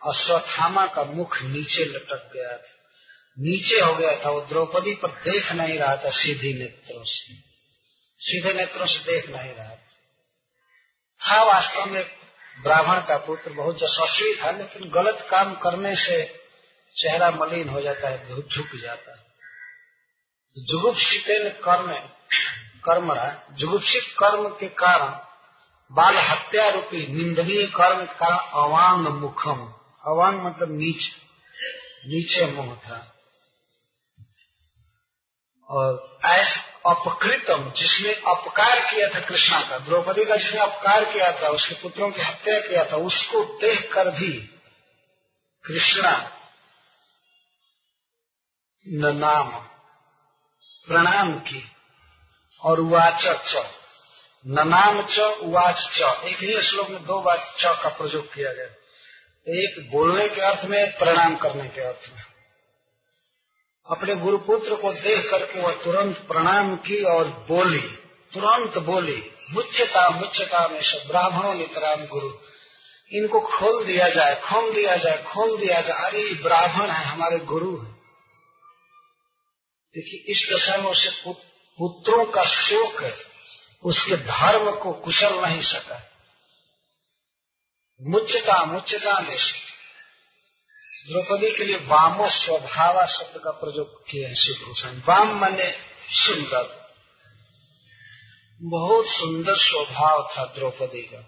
अश्वत्थामा का मुख नीचे लटक गया था, नीचे हो गया था। वो द्रौपदी पर देख नहीं रहा था सीधे नेत्रों से, सीधे नेत्रों से देख नहीं रहा था। वास्तव में ब्राह्मण का पुत्र बहुत यशस्वी था, लेकिन गलत काम करने से चेहरा मलिन हो जाता है, झुक जाता है। जुगुप्सितेन कर्मणा, जुगुप्सित कर्म के कारण, बाल हत्या रूपी निंदनीय कर्म का अवांग मुखम, अवांग मतलब नीचे मुंह था। और ऐसा अपकृतम, जिसने अपकार किया था कृष्णा का, द्रौपदी का जिसने अपकार किया था, उसके पुत्रों की हत्या किया था, उसको देखकर भी कृष्णा नाम प्रणाम की। और उवाच च, ननाम च उवाच च, एक ही श्लोक में दो बार च का प्रयोग किया गया। एक बोलने के अर्थ में, एक प्रणाम करने के अर्थ में। अपने गुरुपुत्र को देख करके वह तुरंत प्रणाम की और बोली, तुरंत बोली, मुच्यता मुच्यता में सब ब्राह्मणों नितराम गुरु, इनको खोल दिया जाए, खोल दिया जाए, खोल दिया जाए। अरे ब्राह्मण है, हमारे गुरु है। देखिए इस दशा में उसे पुत्रों का शोक है, उसके धर्म को कुशल नहीं सका। मुच्यता मुच्यता में द्रौपदी के लिए वामो स्वभावा शब्द का प्रयोग किया है श्री गोस्वामी। वाम माने सुंदर, बहुत सुंदर स्वभाव था द्रौपदी का।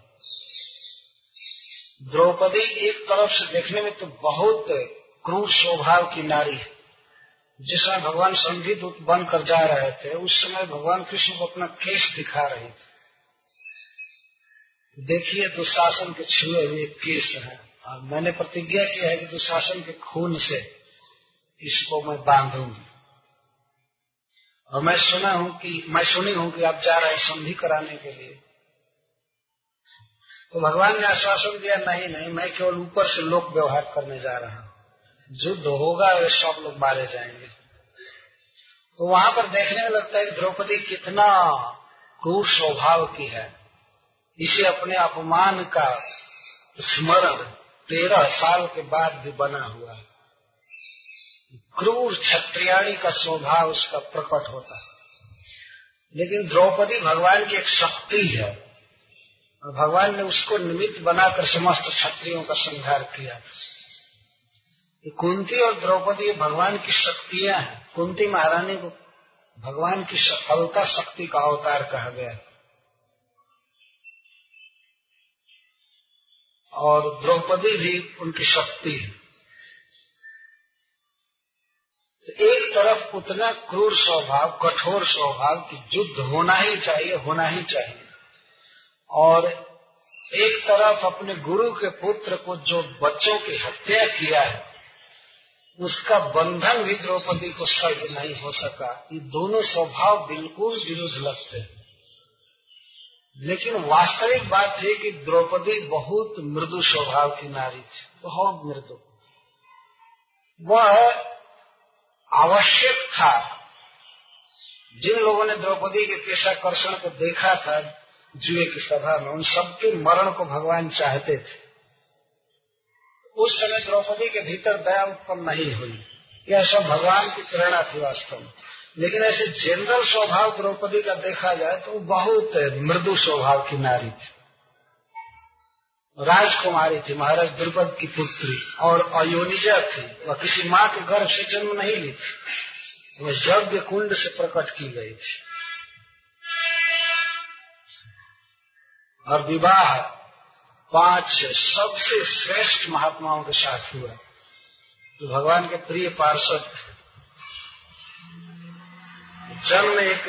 द्रौपदी एक तरफ से देखने में तो बहुत क्रूर स्वभाव की नारी है। जिस समय भगवान संधि दूत बनकर जा रहे थे, उस समय भगवान कृष्ण को अपना केस दिखा रहे थे। देखिए, दुशासन के छुए हुए केस हैं, और मैंने प्रतिज्ञा की है कि दुशासन के खून से इसको मैं बांधूंगी। और मैं सुनी हूं कि आप जा रहे हैं संधि कराने के लिए। तो भगवान ने आश्वासन दिया, नहीं, मैं केवल ऊपर से लोक व्यवहार करने जा रहा हूं, युद्ध होगा वे सब लोग मारे जाएंगे। तो वहां पर देखने में लगता है कि द्रौपदी कितना क्रूर स्वभाव की है। इसे अपने अपमान का स्मरण 13 साल के बाद भी बना हुआ है। क्रूर क्षत्रियाणी का स्वभाव उसका प्रकट होता है। लेकिन द्रौपदी भगवान की एक शक्ति है, और भगवान ने उसको निमित्त बनाकर समस्त क्षत्रियों का संहार किया। कुंती और द्रौपदी भगवान की शक्तियां हैं। कुंती महारानी को भगवान की सफलता शक्ति का अवतार कहा गया, और द्रौपदी भी उनकी शक्ति है। तो एक तरफ उतना क्रूर स्वभाव, कठोर स्वभाव कि युद्ध होना ही चाहिए, और एक तरफ अपने गुरु के पुत्र को जो बच्चों की हत्या किया है, उसका बंधन भी द्रौपदी को सहन नहीं हो सका। ये दोनों स्वभाव बिल्कुल विरुद्ध लगते हैं। लेकिन वास्तविक बात है कि द्रौपदी बहुत मृदु स्वभाव की नारी थी, बहुत मृदु। वह आवश्यक था। जिन लोगों ने द्रौपदी के केशाकर्षण को देखा था जुए की सभा में, उन सबके मरण को भगवान चाहते थे। उस समय द्रौपदी के भीतर दया उत्पन्न नहीं हुई। यह सब भगवान की प्रेरणा थी वास्तव में। लेकिन ऐसे जनरल स्वभाव द्रौपदी का देखा जाए तो बहुत मृदु स्वभाव की नारी थी, राजकुमारी थी, महाराज द्रुपद की पुत्री, और अयोनिजा थी। वह किसी माँ के गर्भ से जन्म नहीं ली थी, वह यज्ञ कुंड से प्रकट की गई थी। और विवाह 5 सबसे श्रेष्ठ महात्माओं के साथ हुआ, जो भगवान के प्रिय पार्षद थे। जन्म एक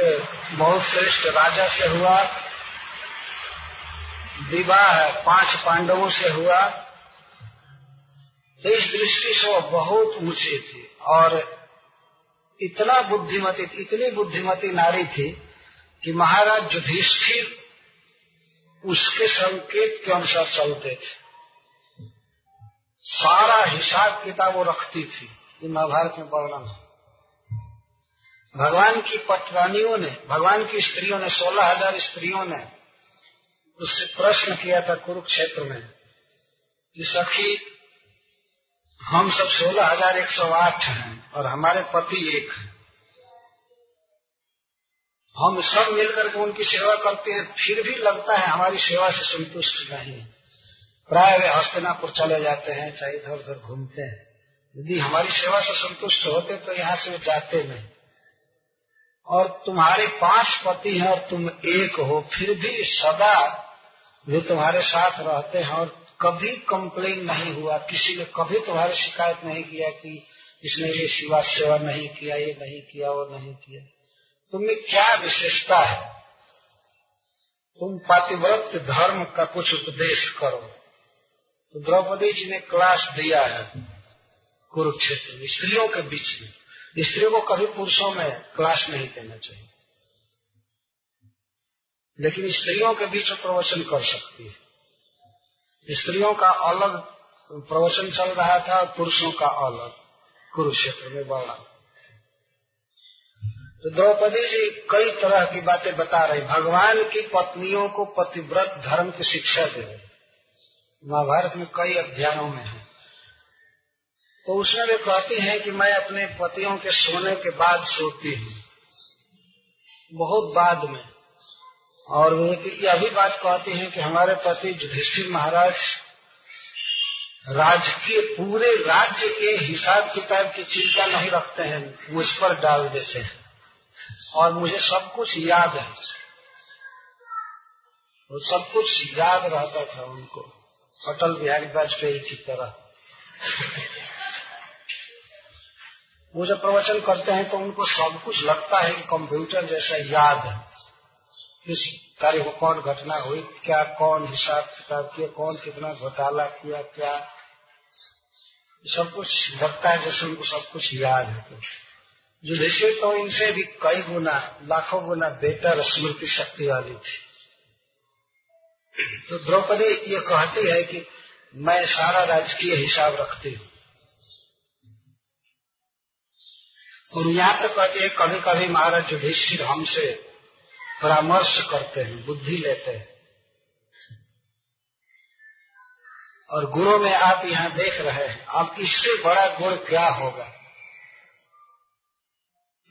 बहुत श्रेष्ठ राजा से हुआ, विवाह 5 पांडवों से हुआ। इस दृष्टि से वो बहुत ऊंची थी, और इतनी बुद्धिमती नारी थी कि महाराज युधिष्ठिर उसके संकेत के अनुसार चलते थे। सारा हिसाब किताब वो रखती थी। ये महाभारत में वर्णन है। भगवान की पटरानियों ने, भगवान की स्त्रियों ने, 16,000 स्त्रियों ने उससे प्रश्न किया था कुरुक्षेत्र में कि सखी, हम सब 16,108 हैं और हमारे पति एक हैं। हम सब मिलकर के उनकी सेवा करते हैं, फिर भी लगता है हमारी सेवा से संतुष्ट नहीं। प्राय वे हस्तिनापुर चले जाते हैं, चाहे इधर उधर घूमते हैं। यदि हमारी सेवा से संतुष्ट होते तो यहाँ से वे जाते नहीं। और तुम्हारे 5 पति हैं और तुम एक हो, फिर भी सदा वे तुम्हारे साथ रहते हैं और कभी कंप्लेन नहीं हुआ। किसी ने कभी तुम्हारी शिकायत नहीं किया कि इसने ये सेवा नहीं किया, ये नहीं किया, वो नहीं किया। तुम्हें क्या विशेषता है? तुम पातिव्रत धर्म का कुछ उपदेश करो। तो द्रौपदी जी ने क्लास दिया है कुरुक्षेत्र में, स्त्रियों के बीच में। स्त्रियों को कभी पुरुषों में क्लास नहीं देना चाहिए, लेकिन स्त्रियों के बीच में प्रवचन कर सकती है। स्त्रियों का अलग प्रवचन चल रहा था और पुरुषों का अलग, कुरुक्षेत्र में वर्णन। तो द्रौपदी जी कई तरह की बातें बता रही, भगवान की पत्नियों को पतिव्रत धर्म की शिक्षा दे रही। महाभारत में कई अध्यायों में है। तो उसमें वे कहती हैं कि मैं अपने पतियों के सोने के बाद सोती हूँ, बहुत बाद में। और वे यह भी बात कहती हैं कि हमारे पति युधिष्ठिर महाराज राजकीय पूरे राज्य के हिसाब किताब की चिंता नहीं रखते हैं, मुझ पर डाल देते हैं और मुझे सब कुछ याद है। वो सब कुछ याद रहता था उनको, अटल बिहारी वाजपेयी की तरह। वो जब प्रवचन करते हैं तो उनको सब कुछ लगता है कि कंप्यूटर जैसा याद है, किस तारीख को कौन घटना हुई, क्या कौन हिसाब किताब किया, कौन कितना घोटाला किया, क्या सब कुछ लगता है जैसे उनको सब कुछ याद है। तो युधिष्ठिर तो इनसे भी कई गुना, लाखों गुना बेटर स्मृति शक्ति वाली थी। तो द्रौपदी ये कहती है कि मैं सारा राजकीय हिसाब रखती हूँ। और यहाँ तक कहती है कभी कभी महाराज युधिष्ठिर हमसे परामर्श करते हैं, बुद्धि लेते हैं। और गुणों में आप यहाँ देख रहे हैं, अब इससे बड़ा गुण क्या होगा।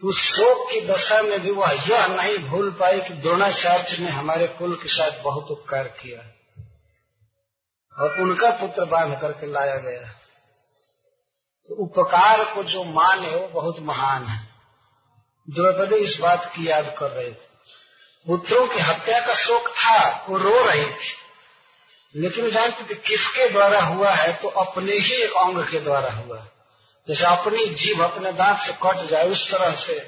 उस शोक की दशा में भी वह यह नहीं भूल पाई कि द्रोणाचार्य ने हमारे कुल के साथ बहुत उपकार किया और उनका पुत्र बांध करके लाया गया। तो उपकार को जो मान है वो बहुत महान है। द्रौपदी इस बात की याद कर रहे थे। पुत्रों की हत्या का शोक था, वो रो रही थी, लेकिन जानते थे किसके द्वारा हुआ है, तो अपने ही एक अंग के द्वारा हुआ। जैसे अपनी जीभ अपने दांत से कट जाए उस तरह से,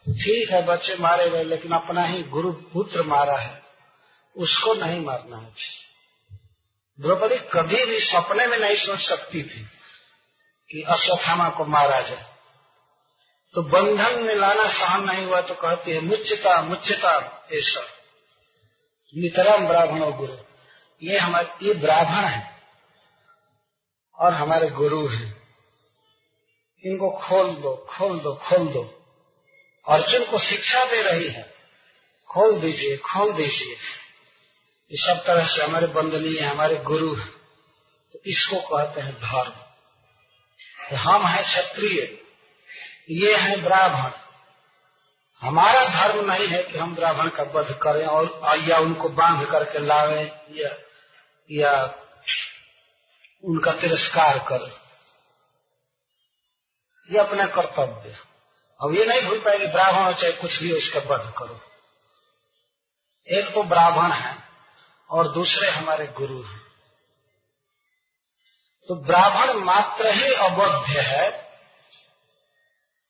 ठीक है बच्चे मारे गए लेकिन अपना ही गुरु पुत्र मारा है, उसको नहीं मारना है। द्रौपदी कभी भी सपने में नहीं सोच सकती थी कि अश्वत्थामा को मारा जाए। तो बंधन में लाना सहन नहीं हुआ तो कहती है मुच्यता मुच्यता ऐसा नितराम ब्राह्मणों गुरु। ये ब्राह्मण है और हमारे गुरु हैं, इनको खोल दो खोल दो खोल दो। अर्जुन को शिक्षा दे रही है, खोल दीजिए खोल दीजिए। ये सब तरह से हमारे बंदनीय हमारे गुरु हैं। तो इसको कहते हैं धर्म। तो हम हैं क्षत्रिय, ये है ब्राह्मण। हमारा धर्म नहीं है कि हम ब्राह्मण का वध करें और या उनको बांध करके लावें या उनका तिरस्कार करें। ये अपना कर्तव्य। अब ये नहीं भूल पाएगी ब्राह्मण हो चाहे कुछ भी उसका वध करो। एक तो ब्राह्मण है और दूसरे हमारे गुरु हैं। तो ब्राह्मण मात्र ही अबोध्य है,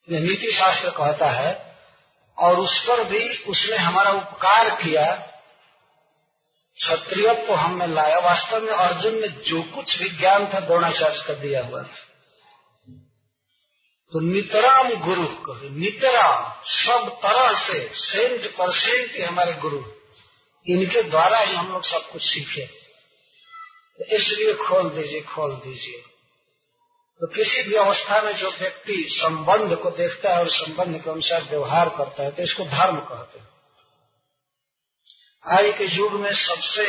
यह नीति शास्त्र कहता है, और उस पर भी उसने हमारा उपकार किया, क्षत्रियत्व तो हम में लाया। वास्तव में अर्जुन में जो कुछ भी ज्ञान था द्रोणाचार्य का दिया हुआ था। तो नितराम गुरु कहे, नितराम सब तरह से 100% हमारे गुरु, इनके द्वारा ही हम लोग सब कुछ सीखे। तो इसलिए खोल दीजिए खोल दीजिए। तो किसी भी अवस्था में जो व्यक्ति संबंध को देखता है और संबंध के अनुसार व्यवहार करता है तो इसको धर्म कहते हैं। आज के युग में सबसे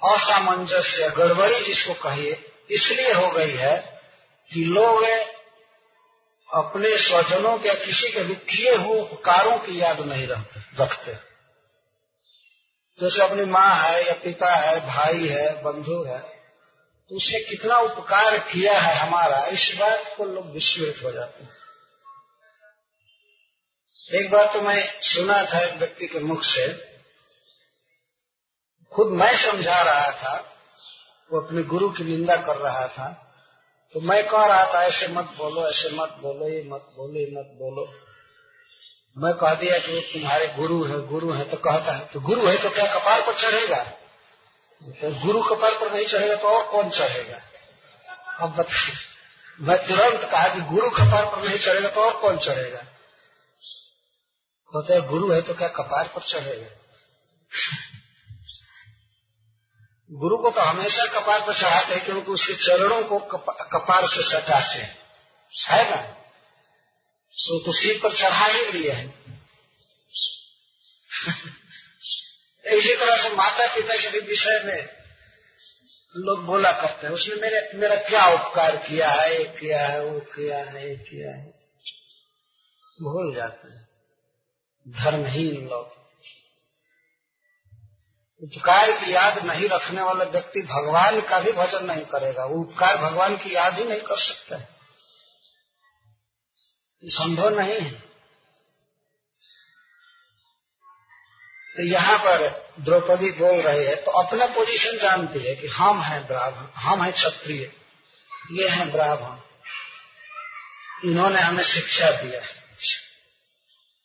असामंजस्य गड़बड़ी जिसको कहिए इसलिए हो गई है कि लोग अपने स्वजनों के किसी के भी किए हुए उपकारों की याद नहीं रखते। जैसे अपनी माँ है या पिता है, भाई है, बंधु है, तो उसने कितना उपकार किया है हमारा, इस बात को लोग विस्मृत हो जाते हैं। एक बार तो मैं सुना था एक व्यक्ति के मुख से, खुद मैं समझा रहा था, वो अपने गुरु की निंदा कर रहा था, तो मैं कह रहा था ऐसे मत बोलो, ऐसे मत बोलो, ये मत बोलो, ये मत बोलो। मैं कह दिया कि वो तुम्हारे गुरु है। तो कहता है तो गुरु है तो क्या कपार पर चढ़ेगा? तो गुरु कपार पर नहीं चढ़ेगा तो और कौन चढ़ेगा? अब बताइए। मैं तुरंत कहा कि गुरु कपार पर नहीं चढ़ेगा तो और कौन चढ़ेगा? कहते हैं गुरु है तो क्या कपार पर चढ़ेगा? गुरु को तो हमेशा कपार पर चढ़ाते हैं क्योंकि उसके चरणों को कपार से सटाते हैं, है ना? तो सिर पर चढ़ा ही लिए है। इसी तरह से माता पिता के भी विषय में लोग बोला करते हैं, उसने मेरा क्या उपकार किया है, ये किया है, वो किया है, ये किया है, भूल जाते हैं। धर्महीन लोग। उपकार की याद नहीं रखने वाला व्यक्ति भगवान का भी भजन नहीं करेगा। वो उपकार भगवान की याद ही नहीं कर सकता है, ये संभव नहीं है। तो यहाँ पर द्रौपदी बोल रही है तो अपना पोजीशन जानती है कि हम हैं ब्राह्मण, हम हैं क्षत्रिय, ये हैं ब्राह्मण, इन्होंने हमें शिक्षा दिया है।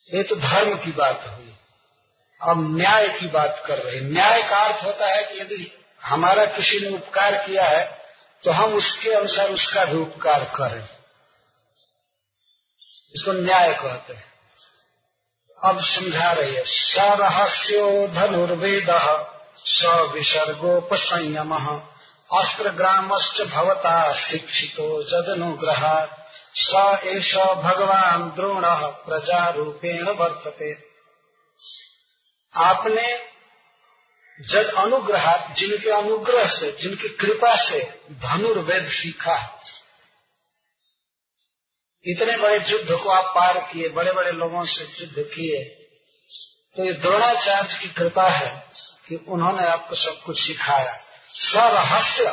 ये तो धर्म की बात हुई। अब न्याय की बात कर रहे। न्याय का अर्थ होता है कि यदि हमारा किसी ने उपकार किया है तो हम उसके अनुसार उसका भी उपकार करें, इसको न्याय कहते हैं। अब समझा रही है, स रहस्यो धनुर्वेद स विसर्गोपसंयम अस्त्र ग्रामश्च भवता शिक्षितो जदनुग्रहात् स एष भगवान द्रोण प्रजारूपेण वर्तते। आपने जद अनुग्रहात्, जिनके अनुग्रह से, जिनकी कृपा से धनुर्वेद सीखा, इतने बड़े युद्ध को आप पार किए, बड़े बड़े लोगों से युद्ध किए, तो ये द्रोणाचार्य की कृपा है कि उन्होंने आपको सब कुछ सिखाया। स्वरहस्य,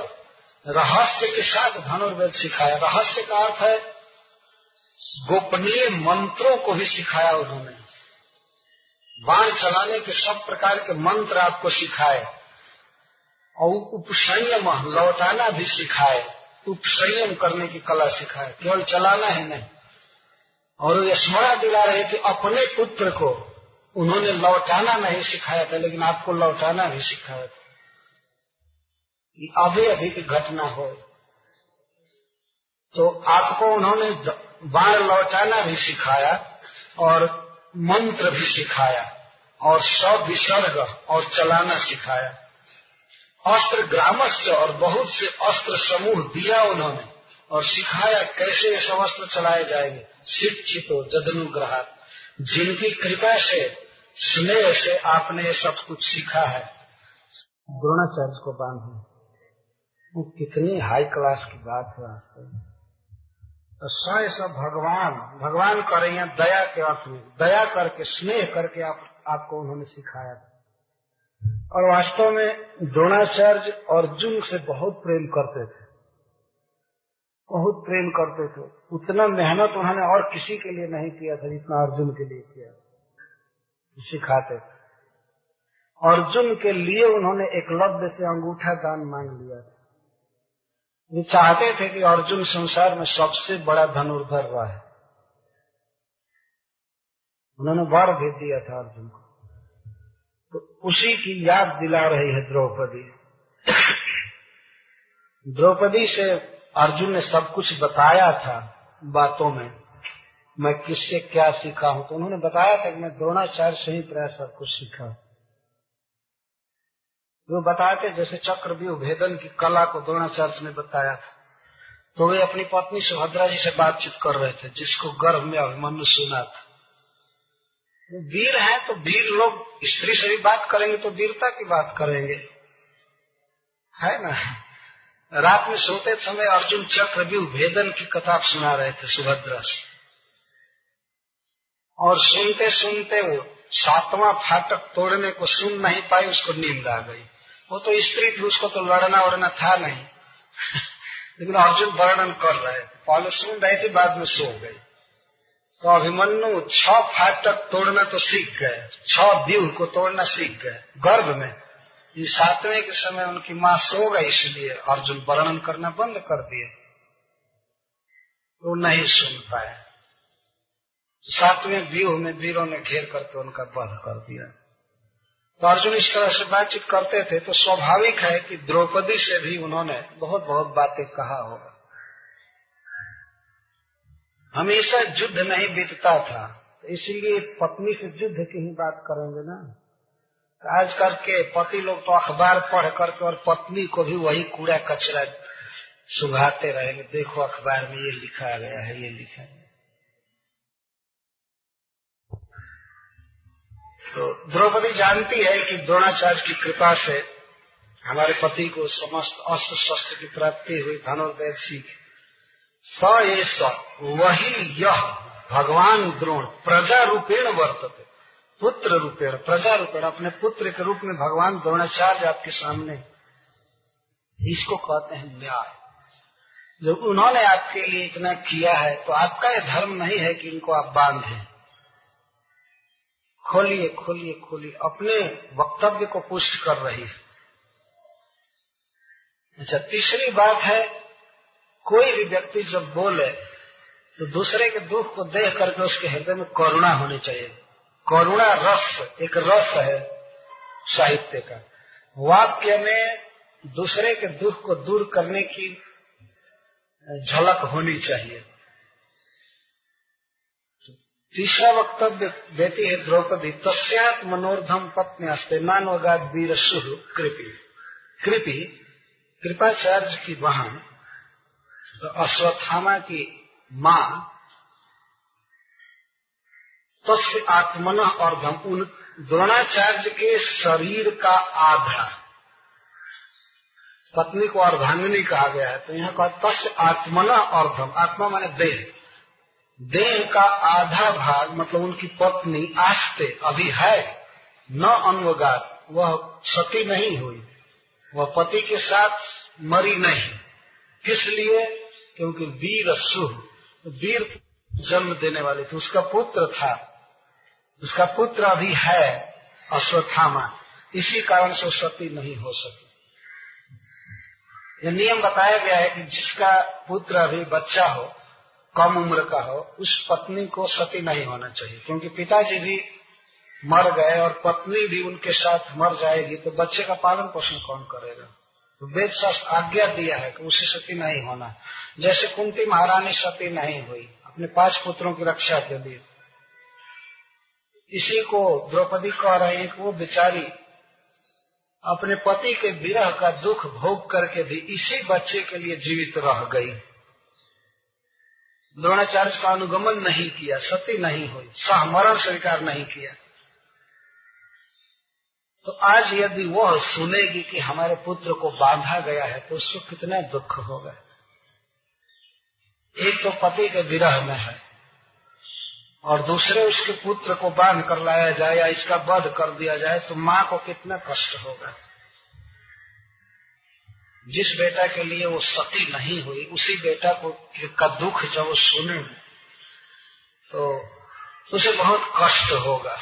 रहस्य के साथ धनुर्वेद सिखाया। रहस्य का अर्थ है गोपनीय मंत्रों को भी सिखाया उन्होंने। बाण चलाने के सब प्रकार के मंत्र आपको सिखाए और उपसंयम, लौटाना भी सिखाए, उपसंयम करने की कला सिखाए, केवल चलाना ही नहीं। और ये स्मरण दिला रहे कि अपने पुत्र को उन्होंने लौटाना नहीं सिखाया था, लेकिन आपको लौटाना भी सिखाया था। अभी अभी की घटना हो तो आपको उन्होंने बाण लौटाना भी सिखाया और मंत्र भी सिखाया और सब विसर्ग और चलाना सिखाया। अस्त्र ग्रामश्च, और बहुत से अस्त्र समूह दिया उन्होंने और सिखाया कैसे ये सब अस्त्र चलाए जाएंगे। शिक्षितो जदनुग्रहात्, जिनकी कृपा से, स्नेह से आपने सब कुछ सीखा है। द्रोणाचार्य को बांधे, वो कितनी हाई क्लास की बात है वास्तव में। तो सब भगवान, भगवान कर रही हैं दया के अर्थ में, दया करके, स्नेह करके आपको उन्होंने सिखाया था। और वास्तव में द्रोणाचार्य अर्जुन से बहुत प्रेम करते थे, बहुत प्रेम करते थे। उतना मेहनत उन्होंने और किसी के लिए नहीं किया था जितना अर्जुन के लिए किया, सिखाते थे। अर्जुन के लिए उन्होंने एकलव्य से अंगूठा दान मांग लिया था। वे चाहते थे कि अर्जुन संसार में सबसे बड़ा धनुर्धर रहे। उन्होंने वर भी दिया था अर्जुन को, तो उसी की याद दिला रही है द्रौपदी। द्रौपदी से अर्जुन ने सब कुछ बताया था बातों में, मैं किससे क्या सीखा हूं, तो उन्होंने बताया था कि मैं द्रोणाचार्य से ही प्राय सब कुछ सीखा। वो बताते जैसे चक्रव्यूह भेदन की कला को द्रोणाचार्य ने बताया था। तो वे अपनी पत्नी सुभद्रा जी से बातचीत कर रहे थे, जिसको गर्भ में अभिमन्यु सुना था। वो वीर है तो वीर लोग स्त्री से भी बात करेंगे तो वीरता की बात करेंगे, है ना। रात में सोते समय अर्जुन चक्रव्यूह भेदन की कथा सुना रहे थे सुभद्रा से, और सुनते सुनते वो 7वां फाटक तोड़ने को सुन नहीं पाई, उसको नींद आ गई। वो तो स्त्री थी, उसको तो लड़ना उड़ना था नहीं लेकिन अर्जुन वर्णन कर रहे थे, पहले सुन रही थी, बाद में सो गई। तो अभिमन्यु 6 फाटक तोड़ना तो सीख गए, 6 व्यूह को तोड़ना सीख गए गर्भ में। ये 7वें के समय उनकी मां सो गई, इसलिए अर्जुन वर्णन करना बंद कर दिए, वो नहीं सुन पाए। 7वें व्यूह में वीरों ने घेर करके उनका वध कर दिया। तो अर्जुन इस तरह से बातचीत करते थे, तो स्वाभाविक है कि द्रौपदी से भी उन्होंने बहुत बहुत बातें कहा होगा। हमेशा युद्ध नहीं बीतता था, तो इसीलिए पत्नी से युद्ध की ही बात करेंगे ना। तो आजकल के पति लोग तो अखबार पढ़ करके और पत्नी को भी वही कूड़ा कचरा सुंघाते रहेंगे, देखो अखबार में ये लिखा गया है, ये लिखा गया। तो द्रौपदी जानती है कि द्रोणाचार्य की कृपा से हमारे पति को समस्त अस्त्र शस्त्र की प्राप्ति हुई, धनुर्वेद सीख। वही यह भगवान द्रोण प्रजा रूपेण वर्तते, पुत्र रूपेण, प्रजा रूपेण, अपने पुत्र के रूप में भगवान द्रोणाचार्य आपके सामने। इसको कहते हैं न्याय। जब उन्होंने आपके लिए इतना किया है तो आपका यह धर्म नहीं है कि इनको आप बांधें। खोलिए खोलिए खोलिए, अपने वक्तव्य को पुष्ट कर रही है। अच्छा, तीसरी बात है, कोई भी व्यक्ति जब बोले तो दूसरे के दुख को देख करके उसके हृदय में करुणा होनी चाहिए। करुणा रस, एक रस है साहित्य का। वाक्य में दूसरे के दुख को दूर करने की झलक होनी चाहिए। तीसरा वक्तव्य देती है द्रौपदी, तस्यात् मनोर्धम पत्न्यास्ते नान्वगाद वीरसुः कृपी। कृपी कृपाचार्य की बहन तो अश्वत्थामा की माँ, तस्य आत्मनः अर्धम, उन द्रोणाचार्य के शरीर का आधा, पत्नी को अर्धांगिनी कहा गया है, तो यहाँ कहा तस्य आत्मनः अर्धम, आत्मा माने देह, देह का आधा भाग, मतलब उनकी पत्नी आस्ते अभी है, न अन्वगात, वह सती नहीं हुई, वह पति के साथ मरी नहीं। किस लिए? क्योंकि वीर सुह, वीर जन्म देने वाली थी, उसका पुत्र था, उसका पुत्र अभी है अश्वत्थामा, इसी कारण से सती नहीं हो सकी। यह नियम बताया गया है कि जिसका पुत्र अभी बच्चा हो, कम उम्र का हो, उस पत्नी को सती नहीं होना चाहिए, क्योंकि पिताजी भी मर गए और पत्नी भी उनके साथ मर जाएगी तो बच्चे का पालन पोषण कौन करेगा? तो वेद शास्त्र आज्ञा दिया है कि उसे सती नहीं होना। जैसे कुंती महारानी सती नहीं हुई अपने 5 पुत्रों की रक्षा के लिए, इसी को द्रौपदी कह रहे हैं कि वो बेचारी अपने पति के विरह का दुख भोग करके भी इसी बच्चे के लिए जीवित रह गई। द्रोणाचार्य का अनुगमन नहीं किया, सती नहीं हुई, सहमरण स्वीकार नहीं किया। तो आज यदि वह सुनेगी कि हमारे पुत्र को बांधा गया है तो उसको कितना दुख होगा। एक तो पति के विरह में है और दूसरे उसके पुत्र को बांध कर लाया जाए या इसका वध कर दिया जाए तो माँ को कितना कष्ट होगा। जिस बेटा के लिए वो सती नहीं हुई, उसी बेटा को का दुख जब वो सुनेगी तो उसे बहुत कष्ट होगा।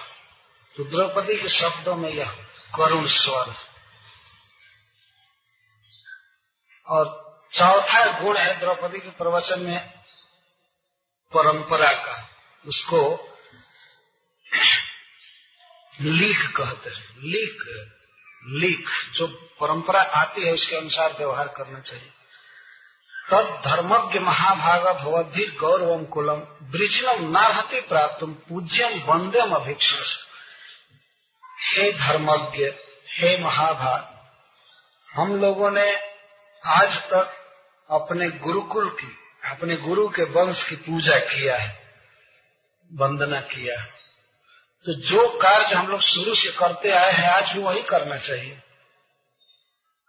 तो द्रौपदी के शब्दों में यह करुण स्वर। और चौथा गुण है द्रौपदी के प्रवचन में परंपरा का, उसको लीक कहते हैं। लीक जो परंपरा आती है उसके अनुसार व्यवहार करना चाहिए। तद धर्मज्ञ महाभाग भवद्भिः गौरवम कुलम वृजिनम नार्हति प्राप्तुम पूज्यम वंद्यम अभिक्षस। हे धर्मज्ञ, हे महाभाग, हम लोगों ने आज तक अपने गुरुकुल की, अपने गुरु के वंश की पूजा किया है, वंदना किया है। तो जो कार्य हम लोग शुरू से करते आए हैं आज भी वही करना चाहिए।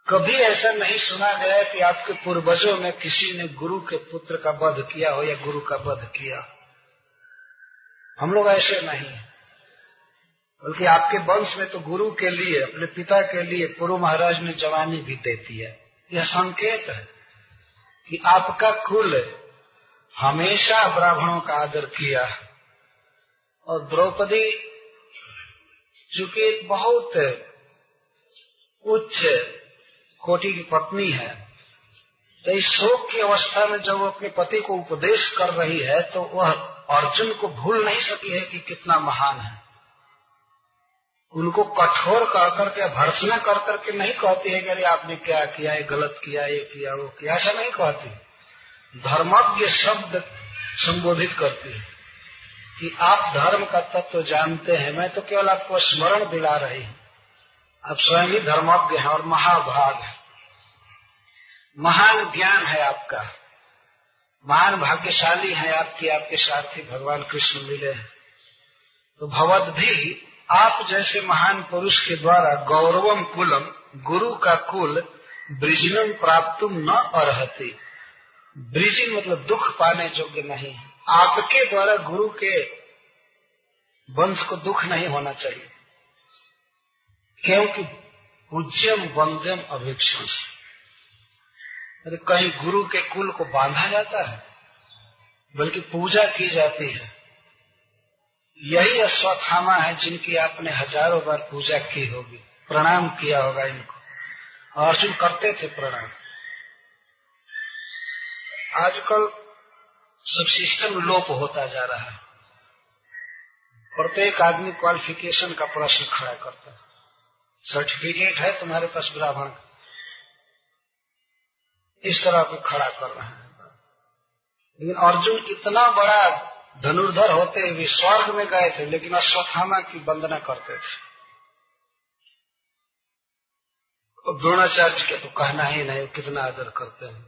कभी ऐसा नहीं सुना गया कि आपके पूर्वजों में किसी ने गुरु के पुत्र का वध किया हो या गुरु का वध किया। हम लोग ऐसे नहीं, बल्कि आपके वंश में तो गुरु के लिए, अपने पिता के लिए पूर्व महाराज ने जवानी भी देती है। यह संकेत है कि आपका कुल हमेशा ब्राह्मणों का आदर किया। और द्रौपदी चूंकि एक बहुत उच्च कोटि की पत्नी है, तो इस शोक की अवस्था में जब वो अपने पति को उपदेश कर रही है तो वह अर्जुन को भूल नहीं सकी है कि कितना महान है। उनको कठोर कह करके, भर्त्सना कर करके नहीं कहती है कि अरे आपने क्या किया, ये गलत किया, ये किया, वो किया, ऐसा नहीं कहती। धर्मज्ञ शब्द संबोधित करती है कि आप धर्म का तत्व जानते हैं, मैं तो केवल आपको स्मरण दिला रही हूं। आप स्वयं ही धर्मज्ञ हैं और महाभाग है, महान ज्ञान है आपका, महान भाग्यशाली है आपकी, आपके साथी भगवान कृष्ण मिले हैं। तो भवद भी आप जैसे महान पुरुष के द्वारा गौरवम कुलम, गुरु का कुल, ब्रिजिनम प्राप्तुम न अर्हति। ब्रिजिन मतलब दुख पाने योग्य नहीं है। आपके द्वारा गुरु के वंश को दुख नहीं होना चाहिए, क्योंकि पूज्यम वंद्यम अभिक्षण। अरे कहीं गुरु के कुल को बांधा जाता है, बल्कि पूजा की जाती है। यही अश्वत्थामा है जिनकी आपने हजारों बार पूजा की होगी, प्रणाम किया होगा इनको। और अर्जुन करते थे प्रणाम। आजकल सब सिस्टम लोप होता जा रहा है। प्रत्येक आदमी क्वालिफिकेशन का प्रश्न खड़ा करता है। सर्टिफिकेट है तुम्हारे पास ब्राह्मण का, इस तरह को खड़ा कर रहे हैं। लेकिन अर्जुन इतना बड़ा धनुर्धर होते हुए स्वर्ग में गए थे, लेकिन अश्वत्थामा की वंदना करते थे। और द्रोणाचार्य के तो कहना ही नहीं, कितना आदर करते हैं।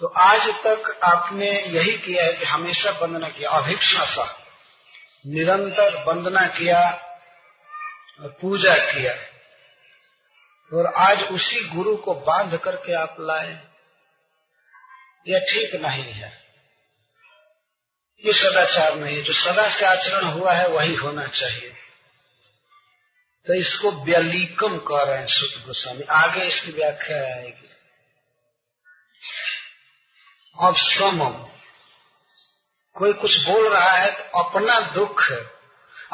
तो आज तक आपने यही किया है कि हमेशा वंदना किया, अभिक्षण सा निरंतर वंदना किया और पूजा किया, और आज उसी गुरु को बांध करके आप लाए, यह ठीक नहीं है। ये सदाचार नहीं है। जो सदा से आचरण हुआ है वही होना चाहिए। तो इसको व्यलीकम कह रहे हैं सूत गोस्वामी, आगे इसकी व्याख्या आएगी। अब समम, कोई कुछ बोल रहा है तो अपना दुख,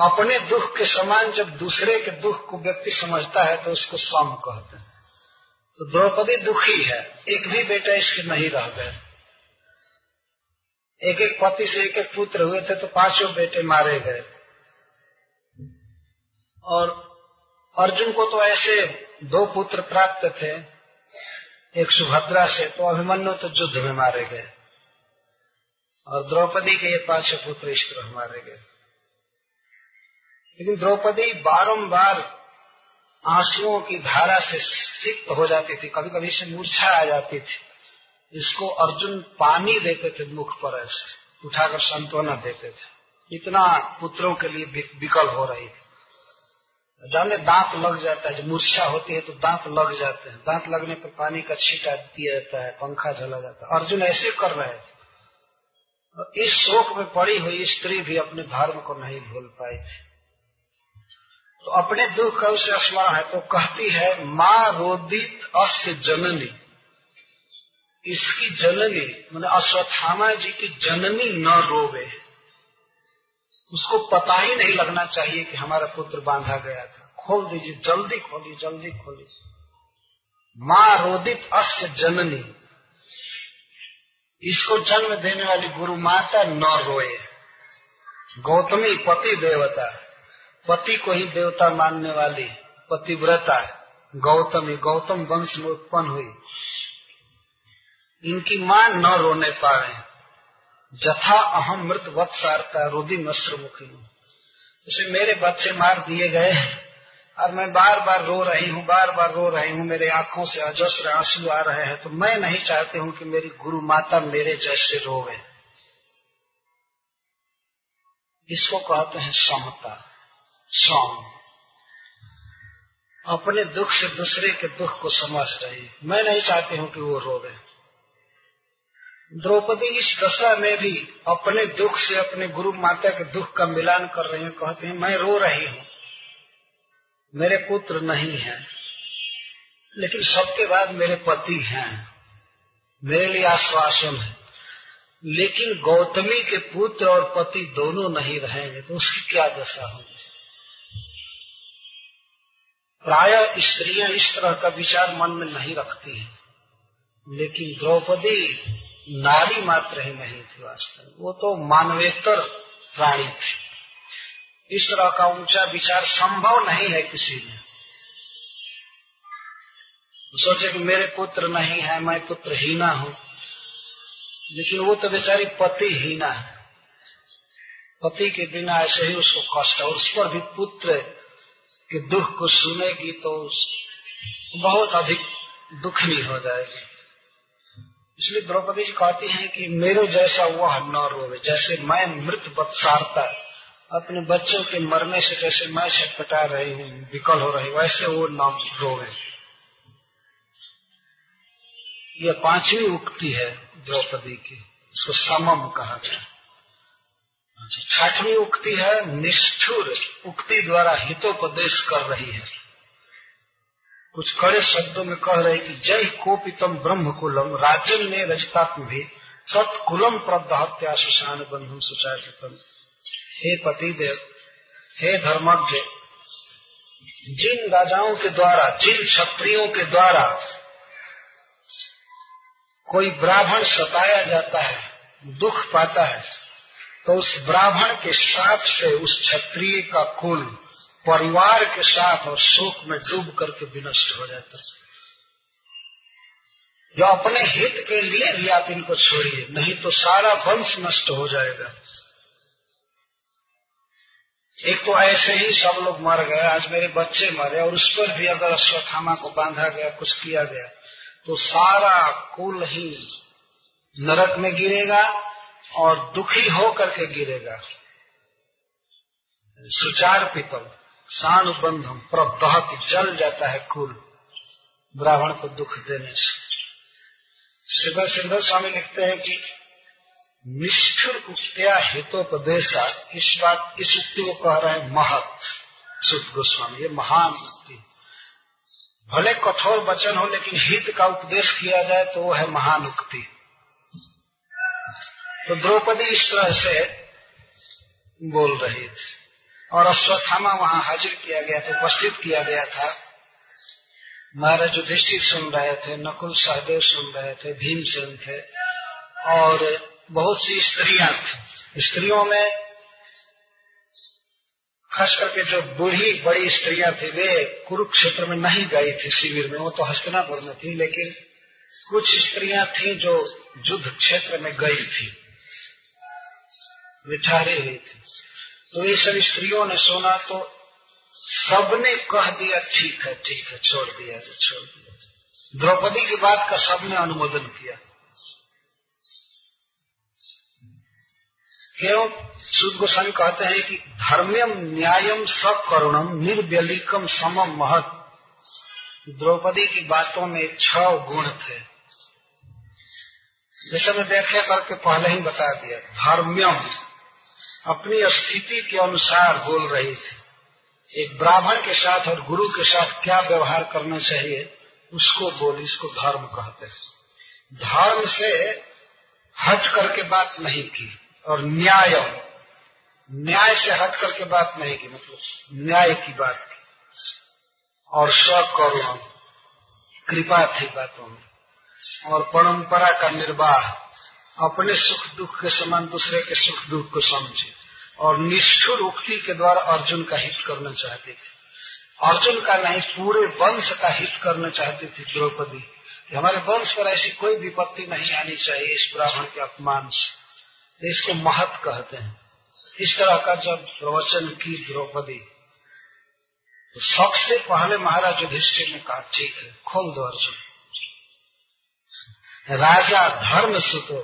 अपने दुख के समान जब दूसरे के दुख को व्यक्ति समझता है तो उसको सम कहते हैं। तो द्रौपदी दुखी है, एक भी बेटा इसके नहीं रह गए। एक एक पति से एक एक पुत्र हुए थे तो 5 बेटे मारे गए। और अर्जुन को तो ऐसे 2 पुत्र प्राप्त थे, एक सुभद्रा से, तो अभिमन्यु तो युद्ध में मारे गए, और द्रौपदी के ये 5 पुत्र इस तरह मारे गए। लेकिन द्रौपदी बारंबार आंसुओं की धारा से सिक्त हो जाती थी, कभी कभी से मूर्छा आ जाती थी। इसको अर्जुन पानी देते थे, मुख पर ऐसे उठाकर सांत्वना देते थे। इतना पुत्रों के लिए विकल हो रही थी। जाने दांत लग जाता है, जब मूर्छा होती है तो दांत लग जाते हैं, दांत लगने पर पानी का छींटा दिया जाता है, पंखा चला जाता है। अर्जुन ऐसे कर रहे थे। इस शोक में पड़ी हुई स्त्री भी अपने धर्म को नहीं भूल पाई थी। तो अपने दुख का उसे स्मरण है, तो कहती है माँ रोदित अस्य जननी, इसकी जननी माने अश्वत्थामा जी की जननी न रोवे। उसको पता ही नहीं लगना चाहिए कि हमारा पुत्र बांधा गया था। खोल दीजिए, जल्दी खोलिए, जल्दी खोलिए। माँ रोदित अस्य जननी, इसको जन्म देने वाली गुरु माता न रोए। गौतमी पति देवता, पति को ही देवता मानने वाली पतिव्रता गौतमी, गौतम वंश में उत्पन्न हुई, इनकी मां न रोने पाए। जथा अहम मृत वत्सारता रोदी नस्र मुखी। जैसे मेरे बच्चे मार दिए गए और मैं बार बार रो रही हूँ, बार बार रो रही हूँ, मेरे आंखों से अजस्र आंसू आ रहे हैं, तो मैं नहीं चाहती हूँ कि मेरी गुरु माता मेरे जैसे रोवे। इसको कहते हैं समता, सम। अपने दुख से दूसरे के दुख को समझ रही, मैं नहीं चाहती हूँ कि वो रोवे। द्रौपदी इस दशा में भी अपने दुख से अपने गुरु माता के दुख का मिलान कर रही है। कहते हैं मैं रो रही हूँ, मेरे पुत्र नहीं है, लेकिन सबके बाद मेरे पति हैं, मेरे लिए आश्वासन है। लेकिन गौतमी के पुत्र और पति दोनों नहीं रहेंगे तो उसकी क्या दशा होगी। प्रायः स्त्रियां इस तरह का विचार मन में नहीं रखती हैं, लेकिन द्रौपदी नारी मात्र ही नहीं थी वास्तव में, वो तो मानवेतर प्राणी थी। इस तरह का ऊंचा विचार संभव नहीं है किसी में। सोचे कि मेरे पुत्र नहीं है, मैं पुत्रहीना हूँ, लेकिन वो तो बेचारी पतिहीना है। पति के बिना ऐसे ही उसको कष्ट, और उस पर भी पुत्र के दुख को सुनेगी तो बहुत अधिक दुखनी हो जाएगी। इसलिए द्रौपदी जी कहती हैं कि मेरे जैसा वह न रोवे। जैसे मैं मृत वत्सारता, अपने बच्चों के मरने से जैसे मैं छटपटा रही हूँ, विकल हो रही, वैसे वो न रोवे। यह 5वीं उक्ति है द्रौपदी की, इसको समम कहा गया। 6वीं उक्ति है निष्ठुर उक्ति द्वारा हितोपदेश कर रही है। कुछ कड़े शब्दों में कह रहे कि जय कोपितम ब्रह्म कुलम राज्यम ने रजतात्म भी तत्कुलम प्रदहत्या सुशान बंधुम सुचारितम। हे पति देव, हे धर्मज्ञ, जिन राजाओं के द्वारा, जिन क्षत्रियों के द्वारा कोई ब्राह्मण सताया जाता है, दुख पाता है, तो उस ब्राह्मण के साथ से उस क्षत्रिय का कुल परिवार के साथ और शोक में डूब करके विनष्ट हो जाता है। जो अपने हित के लिए भी आप इनको छोड़िए, नहीं तो सारा वंश नष्ट हो जाएगा। एक तो ऐसे ही सब लोग मर गए, आज मेरे बच्चे मरे, और उस पर भी अगर अश्वत्थामा को बांधा गया, कुछ किया गया, तो सारा कुल ही नरक में गिरेगा और दुखी हो करके गिरेगा। सुचार पितल सानुबंधम प्रदहति, जल जाता है कुल ब्राह्मण को दुख देने से। सिद्धर स्वामी लिखते हैं कि निष्ठुर उक्त्या हितोपदेशा, इस उक्ति को कह रहे हैं महत सुत गोस्वामी, ये महान उक्ति। भले कठोर वचन हो, लेकिन हित का उपदेश किया जाए तो वो है महान उक्ति। तो द्रौपदी इस तरह से बोल रही थी, और अश्वत्थामा वहां हाजिर किया गया था, उपस्थित किया गया था। महाराज युधिष्ठिर सुन रहे थे, नकुल सहदेव सुन रहे थे, भीमसेन थे, और बहुत सी स्त्रियां थी। स्त्रियों में खास करके जो बूढ़ी बड़ी स्त्रियां थी, वे कुरुक्षेत्र में नहीं गई थी शिविर में, वो तो हस्तिनापुर में थी, लेकिन कुछ स्त्रियां थी जो युद्ध क्षेत्र में गई थी, वे ठहरी हुई थी। तो ये सब स्त्रियों ने सुना तो सबने कह दिया ठीक है छोड़ दिया। द्रौपदी की बात का सबने अनुमोदन किया। क्यों? सुद गोस्वामी कहते हैं कि धर्म्यम न्यायम सकरुणम निर्व्यलिकम समम महत। द्रौपदी की बातों में 6 गुण थे, जैसे मैं व्याख्या करके पहले ही बता दिया। धर्म्यम, अपनी स्थिति के अनुसार बोल रही थी। एक ब्राह्मण के साथ और गुरु के साथ क्या व्यवहार करना चाहिए उसको बोली, इसको धर्म कहते हैं। धर्म से हट करके बात नहीं की। और न्याय, न्याय से हट करके बात नहीं की, मतलब न्याय की बात की। और सकरुण, कृपा थी बातों में। और परंपरा का निर्वाह, अपने सुख दुख के समान दूसरे के सुख दुख को समझे। और निष्ठुर उक्ति के द्वारा अर्जुन का हित करना चाहती थी। अर्जुन का नहीं, पूरे वंश का हित करना चाहती थी द्रौपदी। हमारे वंश पर ऐसी कोई विपत्ति नहीं आनी चाहिए इस ब्राह्मण के अपमान से, तो इसको महत कहते हैं। इस तरह का जब प्रवचन की द्रौपदी, तो सबसे पहले महाराज युधिष्ठिर ने कहा ठीक है, खोल दो अर्जुन। राजा धर्म सुतो,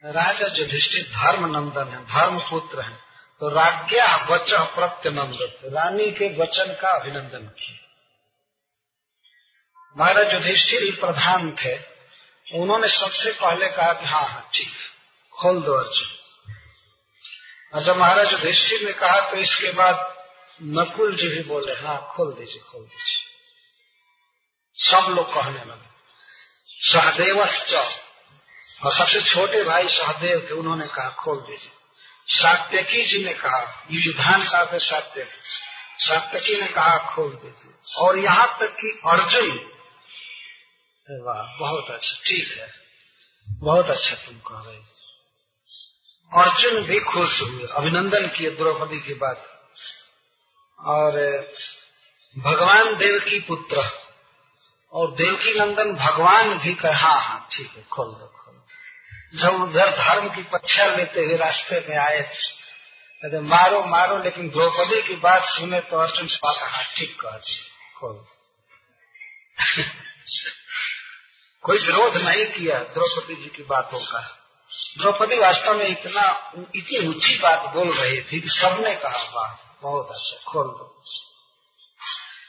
राजा युधिष्ठिर धर्म नंदन है, धर्म पुत्र है, तो राज्ञा वचन प्रत्यनंदन, रानी के वचन का अभिनंदन किया। महाराज युधिष्ठिर ही प्रधान थे, उन्होंने सबसे पहले कहा कि हाँ ठीक, खोल दो अर्जुन। और जब महाराज युधिष्ठिर ने कहा तो इसके बाद नकुल जी भी बोले हाँ खोल दीजिए। सब लोग कहने लगे। सहदेवश्च, और सबसे छोटे भाई सहदेव थे, उन्होंने कहा खोल दीजिए। सात्यकी जी ने कहा, युधान का थे सात्यकी ने कहा खोल दीजिए। और यहाँ तक कि अर्जुन, वाह बहुत अच्छा, ठीक है, बहुत अच्छा तुम कह रहे। अर्जुन भी खुश हुए, अभिनंदन किए द्रौपदी की बात। और भगवान देवकी पुत्र और देवकी नंदन भगवान भी कहा हाँ ठीक है खोल दो। जब उधर धर्म की परीक्षा लेते हुए रास्ते में आए, कहते मारो मारो, लेकिन द्रौपदी की बात सुने तो अर्जुन से कहा हाँ ठीक कहा खोल। कोई विरोध नहीं किया द्रौपदी जी की बातों का। द्रौपदी वास्तव में इतनी ऊंची बात बोल रही थी कि सबने कहा वाह बहुत अच्छा, खोल दो।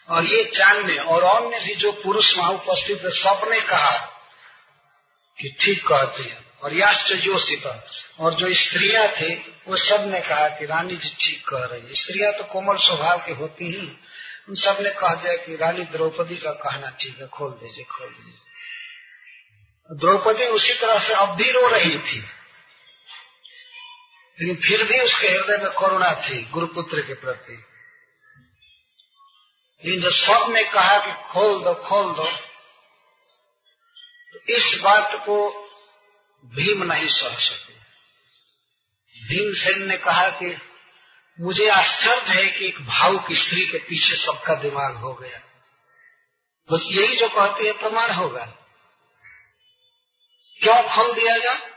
और ये चांद और अन्य भी जो पुरुष वहां उपस्थित थे, सबने कहा कि ठीक कहती है। और याश्चर्योषित, और जो स्त्रियां थी वो सब ने कहा कि रानी जी ठीक कह रही है। स्त्रियां तो कोमल स्वभाव की होती ही, उन सब ने कह दिया कि रानी द्रौपदी का कहना ठीक है, खोल दीजिए खोल दीजिए। द्रौपदी उसी तरह से अब भी रो रही थी। लेकिन फिर भी उसके हृदय में करुणा थी गुरुपुत्र के प्रति। लेकिन जब सब ने कहा कि खोल दो खोल दो, तो इस बात को भीम नहीं सह सके। भीमसेन ने कहा कि मुझे आश्चर्य है कि एक भावुक स्त्री के पीछे सबका दिमाग हो गया। बस यही जो कहते हैं प्रमाण होगा। क्यों खोल दिया जाए?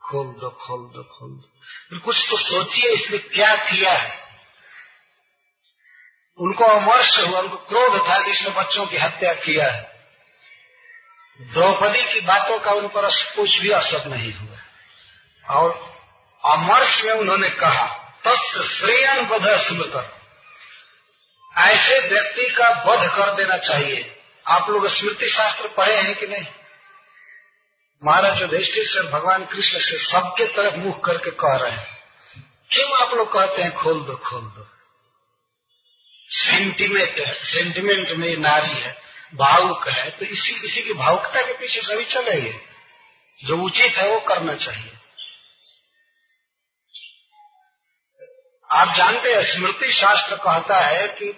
खोल दो खोल दो खोल दो। कुछ तो सोचिए इसने क्या किया है। उनको अमर्ष हुआ, उनको क्रोध था कि इसने बच्चों की हत्या किया है। द्रौपदी की बातों का उन पर कुछ भी असर नहीं हुआ और अमर्ष में उन्होंने कहा तस्य श्रेयं वध स्मृतः, ऐसे व्यक्ति का वध कर देना चाहिए। आप लोग स्मृति शास्त्र पढ़े हैं कि नहीं? महाराज युधिष्ठिर से भगवान कृष्ण से सबके तरफ मुख करके कह रहे हैं, क्यों आप लोग कहते हैं खोल दो खोल दो? सेंटिमेंट में नारी है, भावुक है, तो इसी की भावुकता के पीछे सभी चलेंगे। जो उचित है वो करना चाहिए। आप जानते हैं स्मृति शास्त्र कहता है कि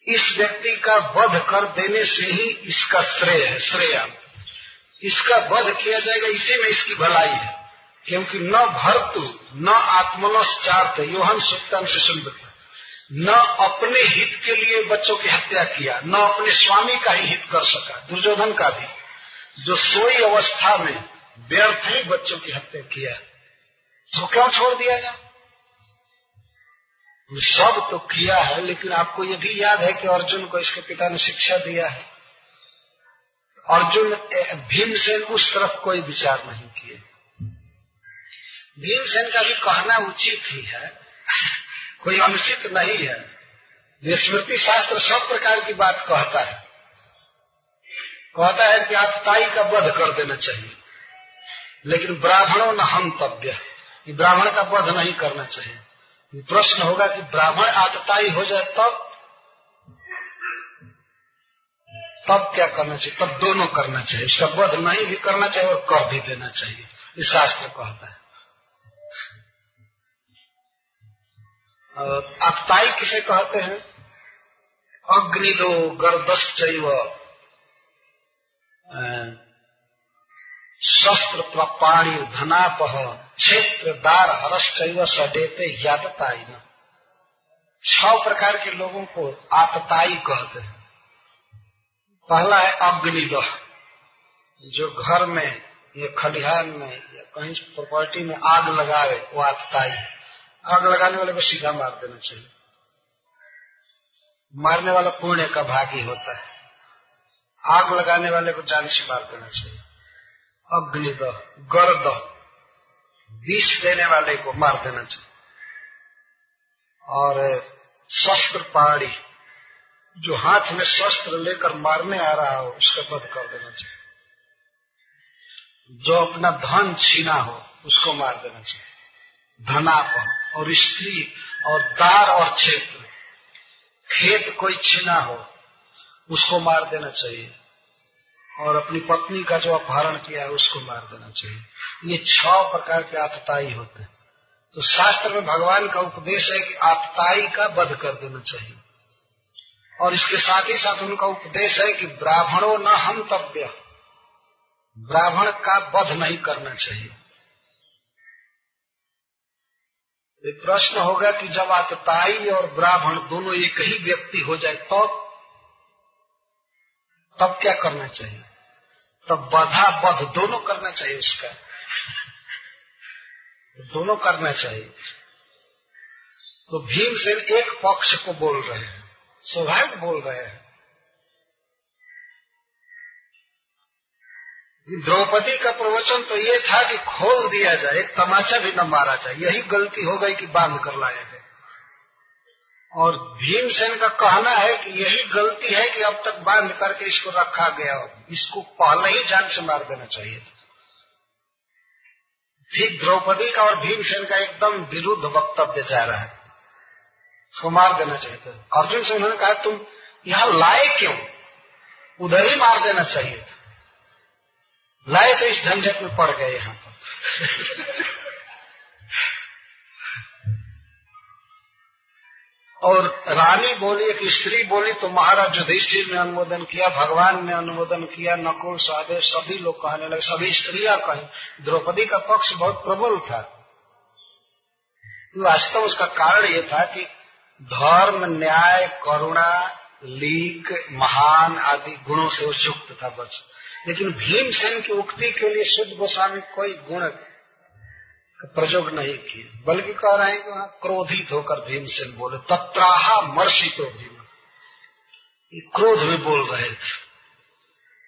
इस व्यक्ति का वध कर देने से ही इसका श्रेय है, श्रेय इसका वध किया जाएगा, इसी में इसकी भलाई है। क्योंकि न भर्तु न आत्मनश्चार्थ योहन सुक्तम से सुनता, न अपने हित के लिए बच्चों की हत्या किया, न अपने स्वामी का ही हित कर सका, दुर्योधन का भी, जो सोई अवस्था में व्यर्थ ही बच्चों की हत्या किया, तो क्यों छोड़ दिया जाए? सब तो किया है, लेकिन आपको ये भी याद है कि अर्जुन को इसके पिता ने शिक्षा दिया है। अर्जुन भीमसेन उस तरफ कोई विचार नहीं किए। भीमसेन का भी कहना उचित ही है, कोई अनुचित नहीं है। ये स्मृति शास्त्र सब प्रकार की बात कहता है कि आतताई का वध कर देना चाहिए, लेकिन ब्राह्मणों न हंतव्य, ब्राह्मण का वध नहीं करना चाहिए। प्रश्न होगा कि ब्राह्मण आतताई हो जाए तब क्या करना चाहिए? तब दोनों करना चाहिए, उसका वध नहीं भी करना चाहिए और कर भी देना चाहिए, ये शास्त्र कहता है। आतताई किसे कहते हैं? अग्निदो गर्दश्चैव शस्त्र प्रपाणी धनापह क्षेत्र दार हरश्चैव सडेते यातताई न। 6 प्रकार के लोगों को आतताई कहते हैं। पहला है अग्निदह, जो घर में या खलिहान में या कहीं प्रॉपर्टी में आग लगावे, वो आतताई है। आग लगाने वाले को सीधा मार देना चाहिए। मारने वाला पुण्य का भागी होता है, आग लगाने वाले को जान से मार देना चाहिए। अग्निदह, गर्दह, विष देने वाले को मार देना चाहिए। और शस्त्र पाड़ी, जो हाथ में शस्त्र लेकर मारने आ रहा हो उसका वध कर देना चाहिए। जो अपना धन छीना हो उसको मार देना चाहिए। धनापह, और स्त्री और दार और क्षेत्र, खेत कोई छीना हो उसको मार देना चाहिए। और अपनी पत्नी का जो अपहरण किया है उसको मार देना चाहिए। ये 6 प्रकार के आतताई होते हैं। तो शास्त्र में भगवान का उपदेश है कि आतताई का वध कर देना चाहिए। और इसके साथ ही साथ उनका उपदेश है कि ब्राह्मणों न हंतव्य, ब्राह्मण का वध नहीं करना चाहिए। एक प्रश्न होगा कि जब आतताई और ब्राह्मण दोनों एक ही व्यक्ति हो जाए तब क्या करना चाहिए? तब बाधा वध दोनों करना चाहिए उसका दोनों करना चाहिए। तो भीमसेन एक पक्ष को बोल रहे हैं, स्वाभाविक बोल रहे हैं। द्रौपदी का प्रवचन तो ये था कि खोल दिया जाए, एक तमाचा भी न मारा जाए। यही गलती हो गई कि बांध कर लाए थे। और भीमसेन का कहना है कि यही गलती है कि अब तक बांध करके इसको रखा गया, इसको पहले ही जान से मार देना चाहिए। ठीक द्रौपदी का और भीमसेन का एकदम विरुद्ध वक्तव्य जा रहा है, इसको मार देना चाहिए था। अर्जुन से उन्होंने कहा तुम यहां लाए क्यों? उधर ही मार देना चाहिए था। लाए तो इस झंझट में पड़ गए यहाँ पर। और रानी बोली, एक स्त्री बोली तो महाराज युधिष्ठिर ने अनुमोदन किया, भगवान ने अनुमोदन किया, नकुल सहदेव सभी लोग कहने लगे, सभी स्त्रियां कहीं। द्रौपदी का पक्ष बहुत प्रबल था। वास्तव उसका कारण ये था कि धर्म, न्याय, करुणा, लीक, महान आदि गुणों से वो युक्त था बच। लेकिन भीमसेन की उक्ति के लिए शुद्ध गोस्वामी कोई गुण प्रयोग नहीं किए, बल्कि कह रहे हैं कि वहां क्रोधित होकर भीमसेन बोले, तत्राहा मर्षितो भीम, क्रोध में बोल रहे थे,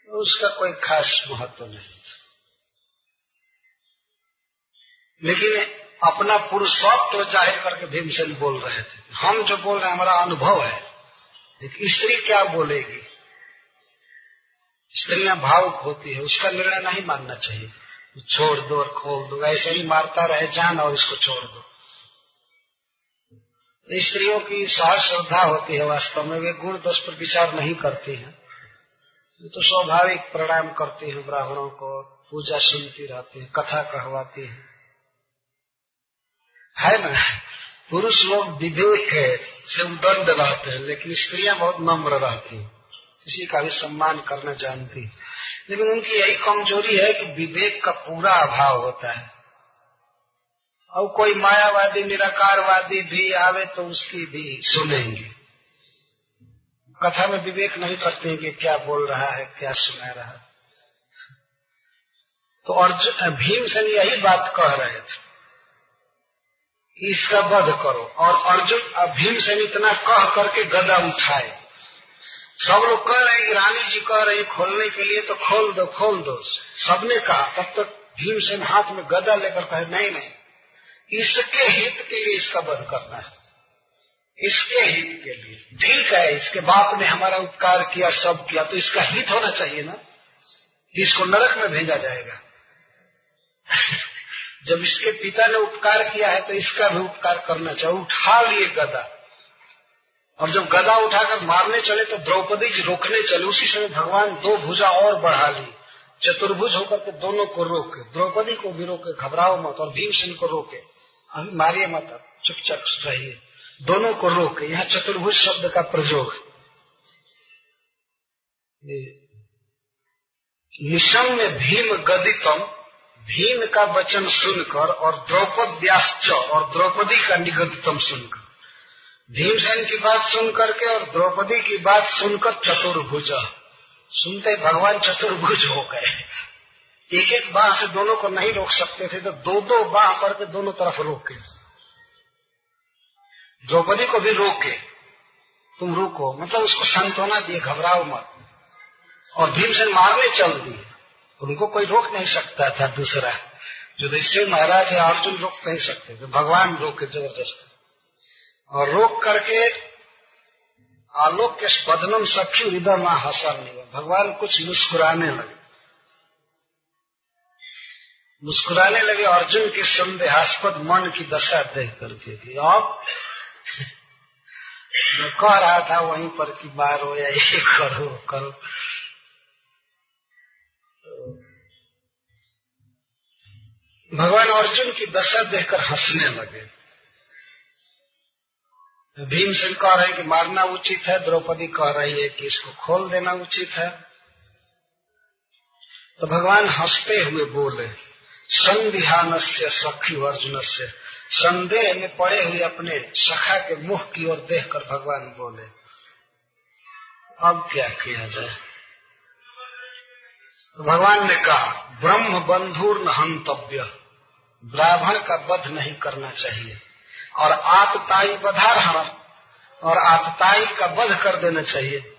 उसका कोई खास महत्व नहीं था। लेकिन अपना पुरुषत्व जाहिर करके भीमसेन बोल रहे थे। हम जो बोल रहे हैं हमारा अनुभव है, लेकिन स्त्री क्या बोलेगी? स्त्रियां भावुक होती है, उसका निर्णय नहीं मानना चाहिए, छोड़ दो और खोल दो, ऐसे ही मारता रहे जान और इसको छोड़ दो। तो स्त्रियों की सहज श्रद्धा होती है, वास्तव में वे गुण दोष पर विचार नहीं करती हैं, तो स्वाभाविक प्रणाम करती हैं ब्राह्मणों को, पूजा सुनती रहती है, कथा कहवाती है ना। पुरुष लोग विवेक से उदंड रहते हैं, लेकिन स्त्रियां बहुत नम्र रहती हैं, किसी का भी सम्मान करना जानती है। लेकिन उनकी यही कमजोरी है कि विवेक का पूरा अभाव होता है। और कोई मायावादी निराकारवादी भी आवे तो उसकी भी सुनेंगे, कथा में विवेक नहीं करते हैं कि क्या बोल रहा है, क्या सुना रहा है। तो अर्जुन भीमसेन यही बात कह रहे थे कि इसका वध करो, और अर्जुन भीमसेन इतना कह करके गदा उठाए। सब लोग कह रहे हैं कि रानी जी कह रही है खोलने के लिए, तो खोल दो खोल दो, सबने कहा। तब तक भीमसेन हाथ में गदा लेकर कहे, नहीं नहीं, इसके हित के लिए इसका वध करना है, इसके हित के लिए। ठीक है, इसके बाप ने हमारा उपकार किया, सब किया, तो इसका हित होना चाहिए ना, इसको नरक में भेजा जाएगा। जब इसके पिता ने उपकार किया है तो इसका भी उपकार करना चाहिए। उठा लिए गदा, और जब गदा उठाकर मारने चले तो द्रौपदी जी रोकने चले। उसी समय भगवान दो भुजा और बढ़ा ली, चतुर्भुज होकर के दोनों को रोके, द्रौपदी को भी रोके, घबराओ मत, और भीमसेन को रोके, अभी मारिए मत, चुपचाप रहिए, दोनों को रोके। यहाँ चतुर्भुज शब्द का प्रयोग, निशम्य भीम गदितम, भीम का वचन सुनकर, और द्रौपद्याश्च, और द्रौपदी का निगदितम सुनकर, भीमसेन की बात सुन करके और द्रौपदी की बात सुनकर चतुर्भुज, सुनते भगवान चतुर्भुज हो गए। एक एक बाह से दोनों को नहीं रोक सकते थे, तो दो दो बाह करके दोनों तरफ रोके, द्रौपदी को भी रोके, तुम रुको, मतलब उसको सांत्वना दिए, घबराओ मत। और भीमसेन मारने चल दिए, उनको कोई रोक नहीं सकता था। दूसरा युधिष्ठिर महाराज या अर्जुन रोक नहीं सकते थे, भगवान रोके जबरदस्ती, और रोक करके आलोक के बदनम सख्यु हृदय मां हसन नहीं, भगवान कुछ मुस्कुराने लगे अर्जुन के संदेहास्पद मन की दशा देख करके कि अब मैं कह रहा था वहीं पर कि मारो या ये करो। भगवान अर्जुन की दशा देखकर हंसने लगे। भीमसेन कह रहे हैं कि मारना उचित है, द्रौपदी कह रही है कि इसको खोल देना उचित है। तो भगवान हंसते हुए बोले, संदिहानस्य सखी अर्जुनस्य, संदेह में पड़े हुए अपने सखा के मुख की ओर देखकर भगवान बोले, अब क्या किया जाए? तो भगवान ने कहा, ब्रह्म बंधुर्न हंतव्य, ब्राह्मण का वध नहीं करना चाहिए, और आतताई बधारहण, और आतताई का वध कर देना चाहिए।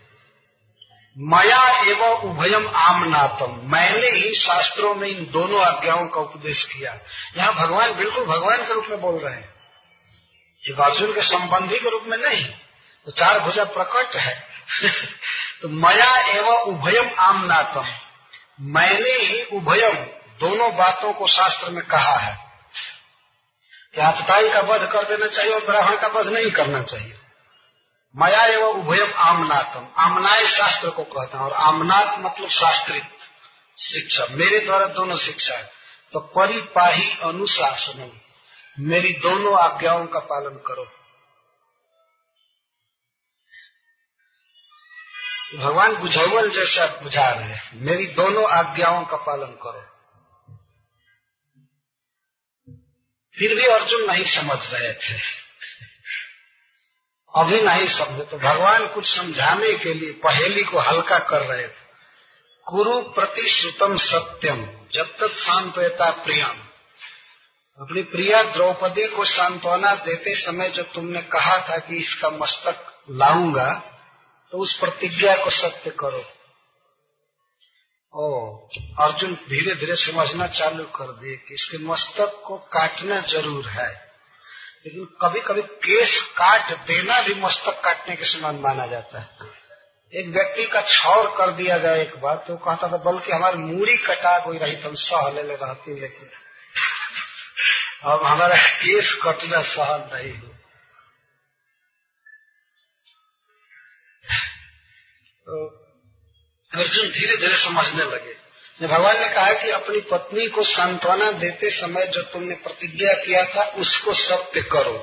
मया एवं उभयम आमनातम, मैंने ही शास्त्रों में इन दोनों आज्ञाओं का उपदेश किया। यहाँ भगवान बिल्कुल भगवान के रूप में बोल रहे हैं, एक अर्जुन के संबंधी के रूप में नहीं, तो चार भुजा प्रकट है। तो मया एवं उभयम आमनातम, मैंने ही उभयम, दोनों बातों को शास्त्र में कहा है कि आतताई का वध कर देना चाहिए और ब्राह्मण का वध नहीं करना चाहिए। मया एवं उभयम आमनातम, आमनाय शास्त्र को कहता है, और आमनात मतलब शास्त्रित शिक्षा, मेरे द्वारा दोनों शिक्षा है। तो परिपाही अनुशासनम, मेरी दोनों आज्ञाओं का पालन करो। भगवान बुझावल जैसा बुझा रहे हैं, मेरी दोनों आज्ञाओं का पालन करो। फिर भी अर्जुन नहीं समझ रहे थे, अभी नहीं समझे, तो भगवान कुछ समझाने के लिए पहेली को हल्का कर रहे थे। कुरु प्रतिश्रुतम सत्यम जब तक सांत्वयता प्रियम, अपनी प्रिया द्रौपदी को सांत्वना देते समय जो तुमने कहा था कि इसका मस्तक लाऊंगा, तो उस प्रतिज्ञा को सत्य करो। अर्जुन धीरे धीरे समझना चालू कर दिए कि इसके मस्तक को काटना जरूर है, लेकिन कभी कभी केस काट देना भी मस्तक काटने के समान माना जाता है। एक व्यक्ति का छौर कर दिया गया एक बार, तो कहता था बल्कि हमारी मूड़ी कटा गई रही तो हम सह ले रहती, लेकिन अब हमारा केस कटना सहन नहीं हो। तो अर्जुन धीरे धीरे समझने लगे। भगवान ने कहा कि अपनी पत्नी को सांत्वना देते समय जो तुमने प्रतिज्ञा किया था उसको सत्य करो,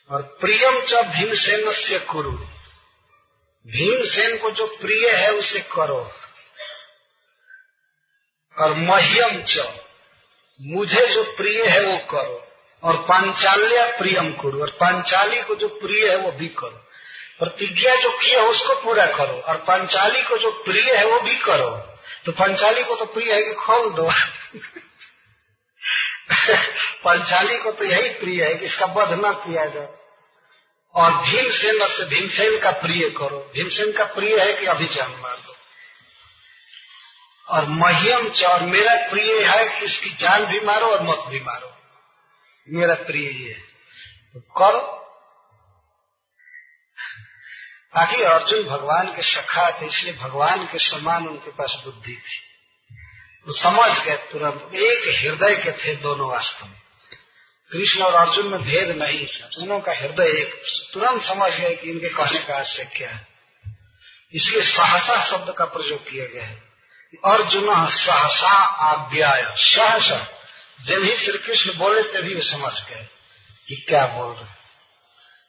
और प्रियम च भीमसेन से कुरु, भीमसेन को जो प्रिय है उसे करो, और मह्यम च, मुझे जो प्रिय है वो करो, और पांचाल्या प्रियम कुरु, और पांचाली को जो प्रिय है वो भी करो। प्रतिज्ञा जो किया उसको पूरा करो, और पांचाली को जो प्रिय है वो भी करो। तो पांचाली को तो प्रिय है कि खोल दो पांचाली को तो यही प्रिय है कि इसका वध न किया जाए। और भीमसेन से भीमसेन का प्रिय करो, भीमसेन का प्रिय है कि अभी जान मार दो। और मह्यम च, और मेरा प्रिय है कि इसकी जान भी मारो और मत भी मारो, मेरा प्रिय ये है, तो करो। ताकि अर्जुन भगवान के सखा थे, इसलिए भगवान के समान उनके पास बुद्धि थी, वो समझ गए तुरंत। एक हृदय के थे दोनों, वास्तव में कृष्ण और अर्जुन में भेद नहीं था, दोनों का हृदय एक, तुरंत समझ गए कि इनके कहने का आशय क्या है। इसलिए सहसा शब्द का प्रयोग किया गया है। अर्जुन सहसा आज्ञाय, सहसा जब ही श्री कृष्ण बोले तभी वे समझ गए कि क्या बोल रहे।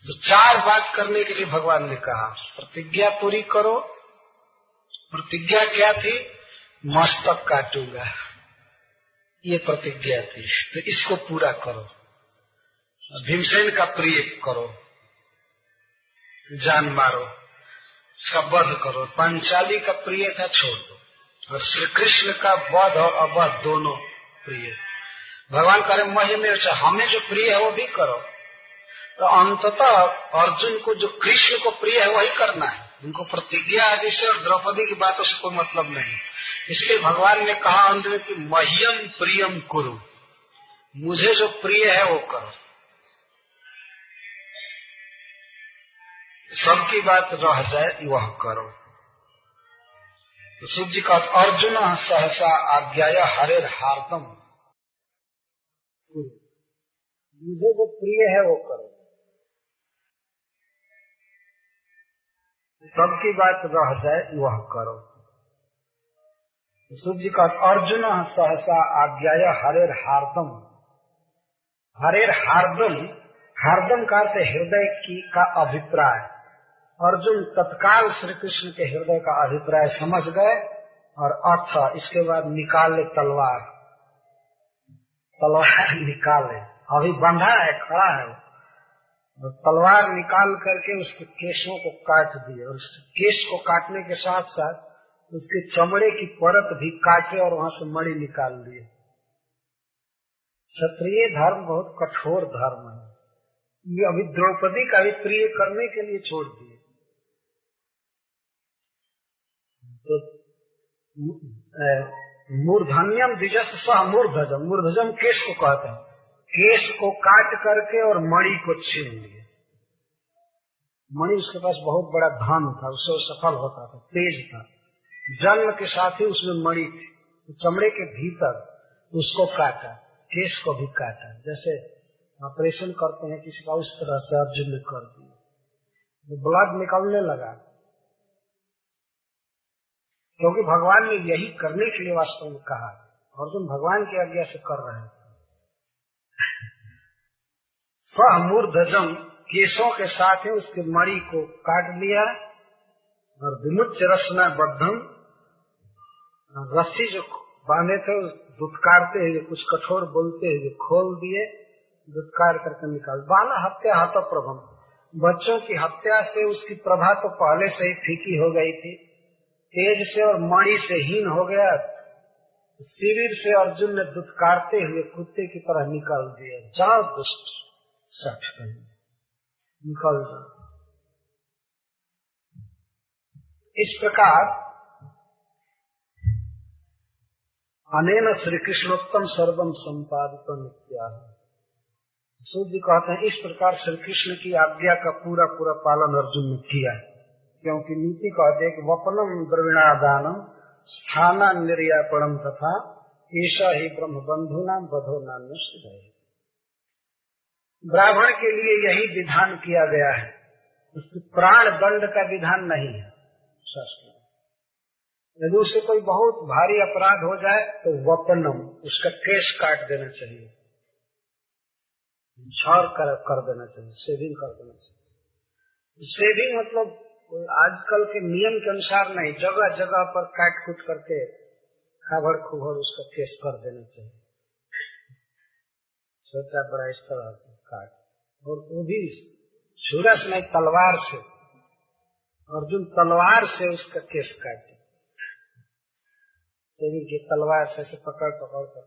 तो 4 बात करने के लिए भगवान ने कहा, प्रतिज्ञा पूरी करो। प्रतिज्ञा क्या थी? मस्तक काटूंगा, ये प्रतिज्ञा थी, तो इसको पूरा करो। भीमसेन का प्रिय करो, जान मारो, इसका वध करो। पांचाली का प्रिय था, छोड़ दो। और श्री कृष्ण का वध और अवध दोनों प्रिय। भगवान कह रहे मह्य में, हमें जो प्रिय है वो भी करो। तो अंततः अर्जुन को जो कृष्ण को प्रिय है वही करना है, उनको प्रतिज्ञा आदि से और द्रौपदी की बातों से कोई मतलब नहीं। इसलिए भगवान ने कहा अंत में कि मह्यम प्रियम कुरु, मुझे जो प्रिय है वो करो। सबकी बात रह जाए वह करो। तो शिव जी का अर्जुन सहसा आज्ञाया हरेर हार्दम, मुझे जो प्रिय है वो करो। सबकी बात रह जाए वह करो। शिव जी का अर्जुन सहसा आज्ञाया हरेर हार्दम, हरेर हार्दम, हार्दम का अर्थ हृदय की का अभिप्राय। अर्जुन तत्काल श्री कृष्ण के हृदय का अभिप्राय समझ गए और अर्थ इसके बाद निकाले तलवार, तलवार निकाले, अभी बंधा है, खड़ा है, और तलवार निकाल करके उसके केशों को काट दिए, और उस केश को काटने के साथ साथ उसके चमड़े की परत भी काटे और वहां से मणि निकाल लिए। क्षत्रिय धर्म बहुत कठोर धर्म है, ये अभी द्रौपदी का भी प्रिय करने के लिए छोड़ दिए। तो मूर्धन्यम द्विजस सह मूर्धजम, मूर्धजम केश को कहते हैं, केश को काट करके और मणि को छीन लिए। मणि उसके पास बहुत बड़ा धन था, उससे सफल होता था, तेज था, जन्म के साथ ही उसमें मणि थी। तो चमड़े के भीतर उसको काटा, केश को भी काटा, जैसे ऑपरेशन करते हैं किसी का, उस तरह से अर्जुन ने कर दिया। तो ब्लड निकलने लगा, क्योंकि भगवान ने यही करने के लिए वास्तव में कहा। अर्जुन भगवान की आज्ञा से कर रहे थे। सह मूर्धजम, केशों के साथ ही उसके मणि को काट लिया, और विमुच्य रसना बद्धम, रस्सी जो बांधे थे दुत्कारते हुए, कुछ कठोर बोलते हुए खोल दिए, दुत्कार करके निकाल। बाल हत्या हत प्रभम, बच्चों की हत्या से उसकी प्रभा तो पहले से ही फीकी हो गई थी, तेज से और मणि से हीन हो गया। शिविर से अर्जुन ने दुत्कारते हुए कुत्ते की तरह निकाल दिया। जाओ दुष्ट, सठ निकल जाओ। इस प्रकार अनेन श्री कृष्णोत्तम सर्वम संपादितम इत्याह। सूर्य जी कहते हैं इस प्रकार श्री कृष्ण की आज्ञा का पूरा पूरा पालन अर्जुन ने किया, क्योंकि नीति कहते हैं कि वपनम द्रविणादानम स्थाना निर्यापणम तथा ईशा ही ब्रह्म बंधु नाम बधो नाम है। ब्राह्मण के लिए यही विधान किया गया है, उसकी प्राण दंड का विधान नहीं है शास्त्र। यदि उससे कोई बहुत भारी अपराध हो जाए तो वपनम, उसका केश काट देना चाहिए, छौर कर देना चाहिए, शेविंग कर देना चाहिए। शेविंग मतलब आजकल के नियम के अनुसार नहीं, जगह जगह पर काट कूट करके खाभड़ खुभड़ उसका केस कर देना चाहिए, छोटा बड़ा इस तरह से काट, और वो भी छुरा से नहीं, तलवार से। अर्जुन तलवार से उसका केस काटे, की तलवार से पकड़ पकड़ कर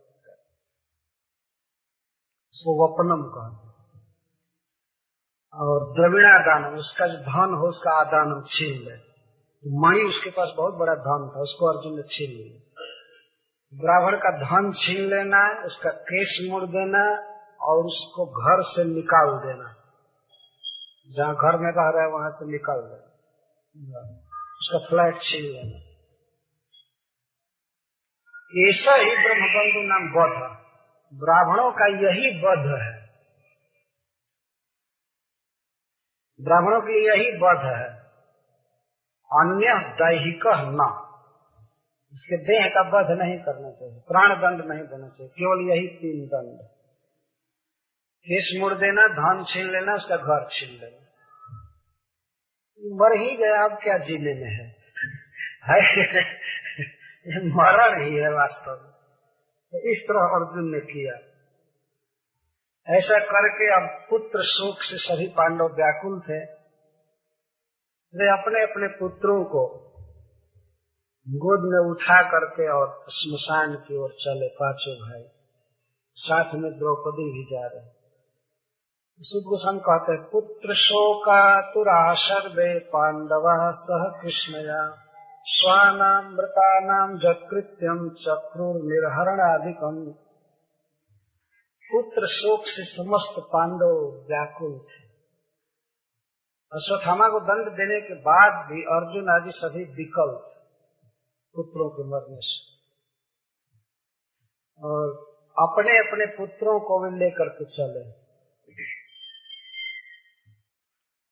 उसको वपनम कहते। और द्रविणा दानम, उसका जो धन हो उसका आदानम छीन ले। मणि उसके पास बहुत बड़ा धन था, उसको अर्जुन ने छीन लिया। ब्राह्मण का धन छीन लेना, उसका केश मोड़ देना और उसको घर से निकाल देना, जहाँ घर में रह रहा है वहां से निकाल देना, उसका फ्लैट छीन लेना। ऐसा ही ब्रह्मबंधु नाम वध, ब्राह्मणों का यही वध है, ब्राह्मणों के लिए यही वध है। अन्य दैहिक न, उसके देह का वध नहीं करना चाहिए, प्राण दंड नहीं देना चाहिए, केवल यही 3 दंड, केश मोड़ देना, धन छीन लेना, उसका घर छीन लेना। मर ही गया, अब क्या जीने में है मरण ही है वास्तव में। तो इस तरह अर्जुन ने किया। ऐसा करके अब पुत्र शोक से सभी पांडव व्याकुल थे। वे अपने अपने पुत्रों को गोद में उठा करके और श्मशान की ओर चले, 5 भाई, साथ में द्रौपदी भी जा रहे। सुध गोस्वामी कहते हैं पुत्र शोका तुरा सर्वे पांडवा सह कृष्णया स्वानाम मृतानाम जकृत्यम चक्रुर निर्हरणाधिकम। पुत्र शोक से समस्त पांडव व्याकुल थे। अश्वत्थामा को दंड देने के बाद भी अर्जुन आदि सभी विकल थे पुत्रों के मरने से, और अपने अपने पुत्रों को वे लेकर के चले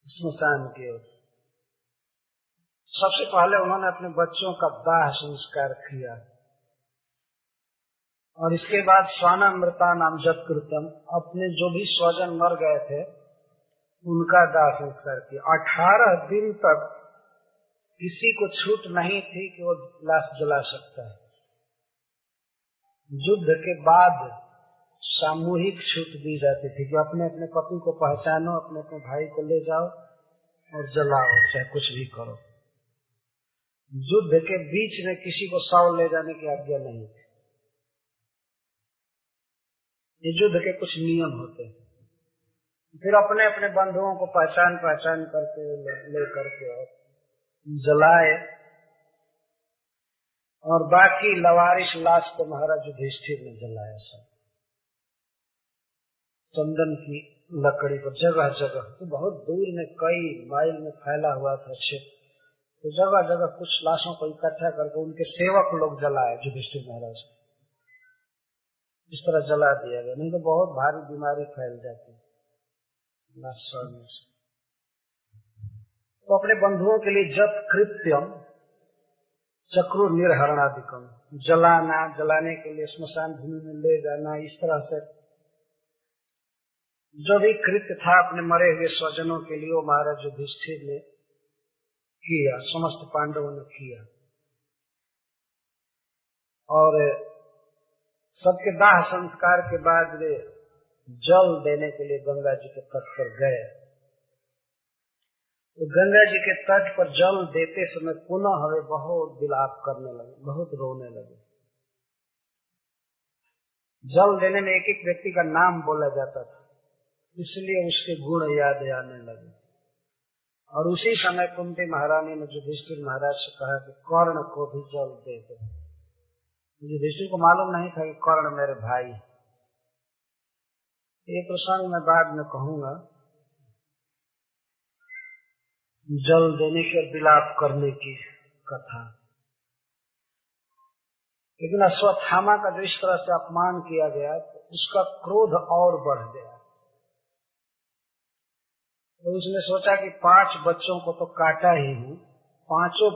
श्मशान की ओर। सबसे पहले उन्होंने अपने बच्चों का दाह संस्कार किया, और इसके बाद स्वाना मृता नाम जत्कृतम, अपने जो भी स्वजन मर गए थे उनका दाह संस्कार किया। 18 दिन तक किसी को छूट नहीं थी कि वो लाश जला सकता है। युद्ध के बाद सामूहिक छूट दी जाती थी कि अपने अपने पति को पहचानो, अपने अपने भाई को ले जाओ और जलाओ, चाहे कुछ भी करो। युद्ध के बीच में किसी को शव ले जाने की आज्ञा नहीं थी। ये युद्ध के कुछ नियम होते हैं। फिर अपने अपने बंधुओं को पहचान करके ले करके जलाए, और बाकी लवारिश लाश को महाराज युधिष्ठिर ने जलाया। सब चंदन की लकड़ी पर जगह जगह, तो बहुत दूर में कई माइल में फैला हुआ था क्षेत्र, तो जगह जगह कुछ लाशों को इकट्ठा करके उनके सेवक लोग जलाए युधिष्ठिर महाराज। इस तरह जला दिया गया, नहीं तो बहुत भारी बीमारी फैल जाती लाश सड़ने से। तो अपने बंधुओं के लिए जत कृत्यम, चक्र निर्हरणादिकम, जलाना, जलाने के लिए स्मशान भूमि में ले जाना, इस तरह से जो भी कृत्य था अपने मरे हुए स्वजनों के लिए वो महाराज युधिष्ठिर ने किया, समस्त पांडवों ने किया। और सबके दाह संस्कार के बाद वे जल देने के लिए गंगा जी के तट पर गए। तो गंगा जी के तट पर जल देते समय पुनः वे बहुत विलाप करने लगे, बहुत रोने लगे। जल देने में एक एक व्यक्ति का नाम बोला जाता था, इसलिए उसके गुण याद आने लगे। और उसी समय कुंती महारानी ने युधिष्ठिर महाराज से कहा कि कर्ण को भी जल दे दो। युधिष्ठिर को मालूम नहीं था कि कर्ण मेरे भाई। ये प्रसंग मैं बाद में कहूंगा, जल देने के विलाप करने की कथा। लेकिन अश्वत्थामा का जो इस तरह से अपमान किया गया तो उसका क्रोध और बढ़ गया। तो उसने सोचा कि 5 बच्चों को तो काटा ही हूं, पांचों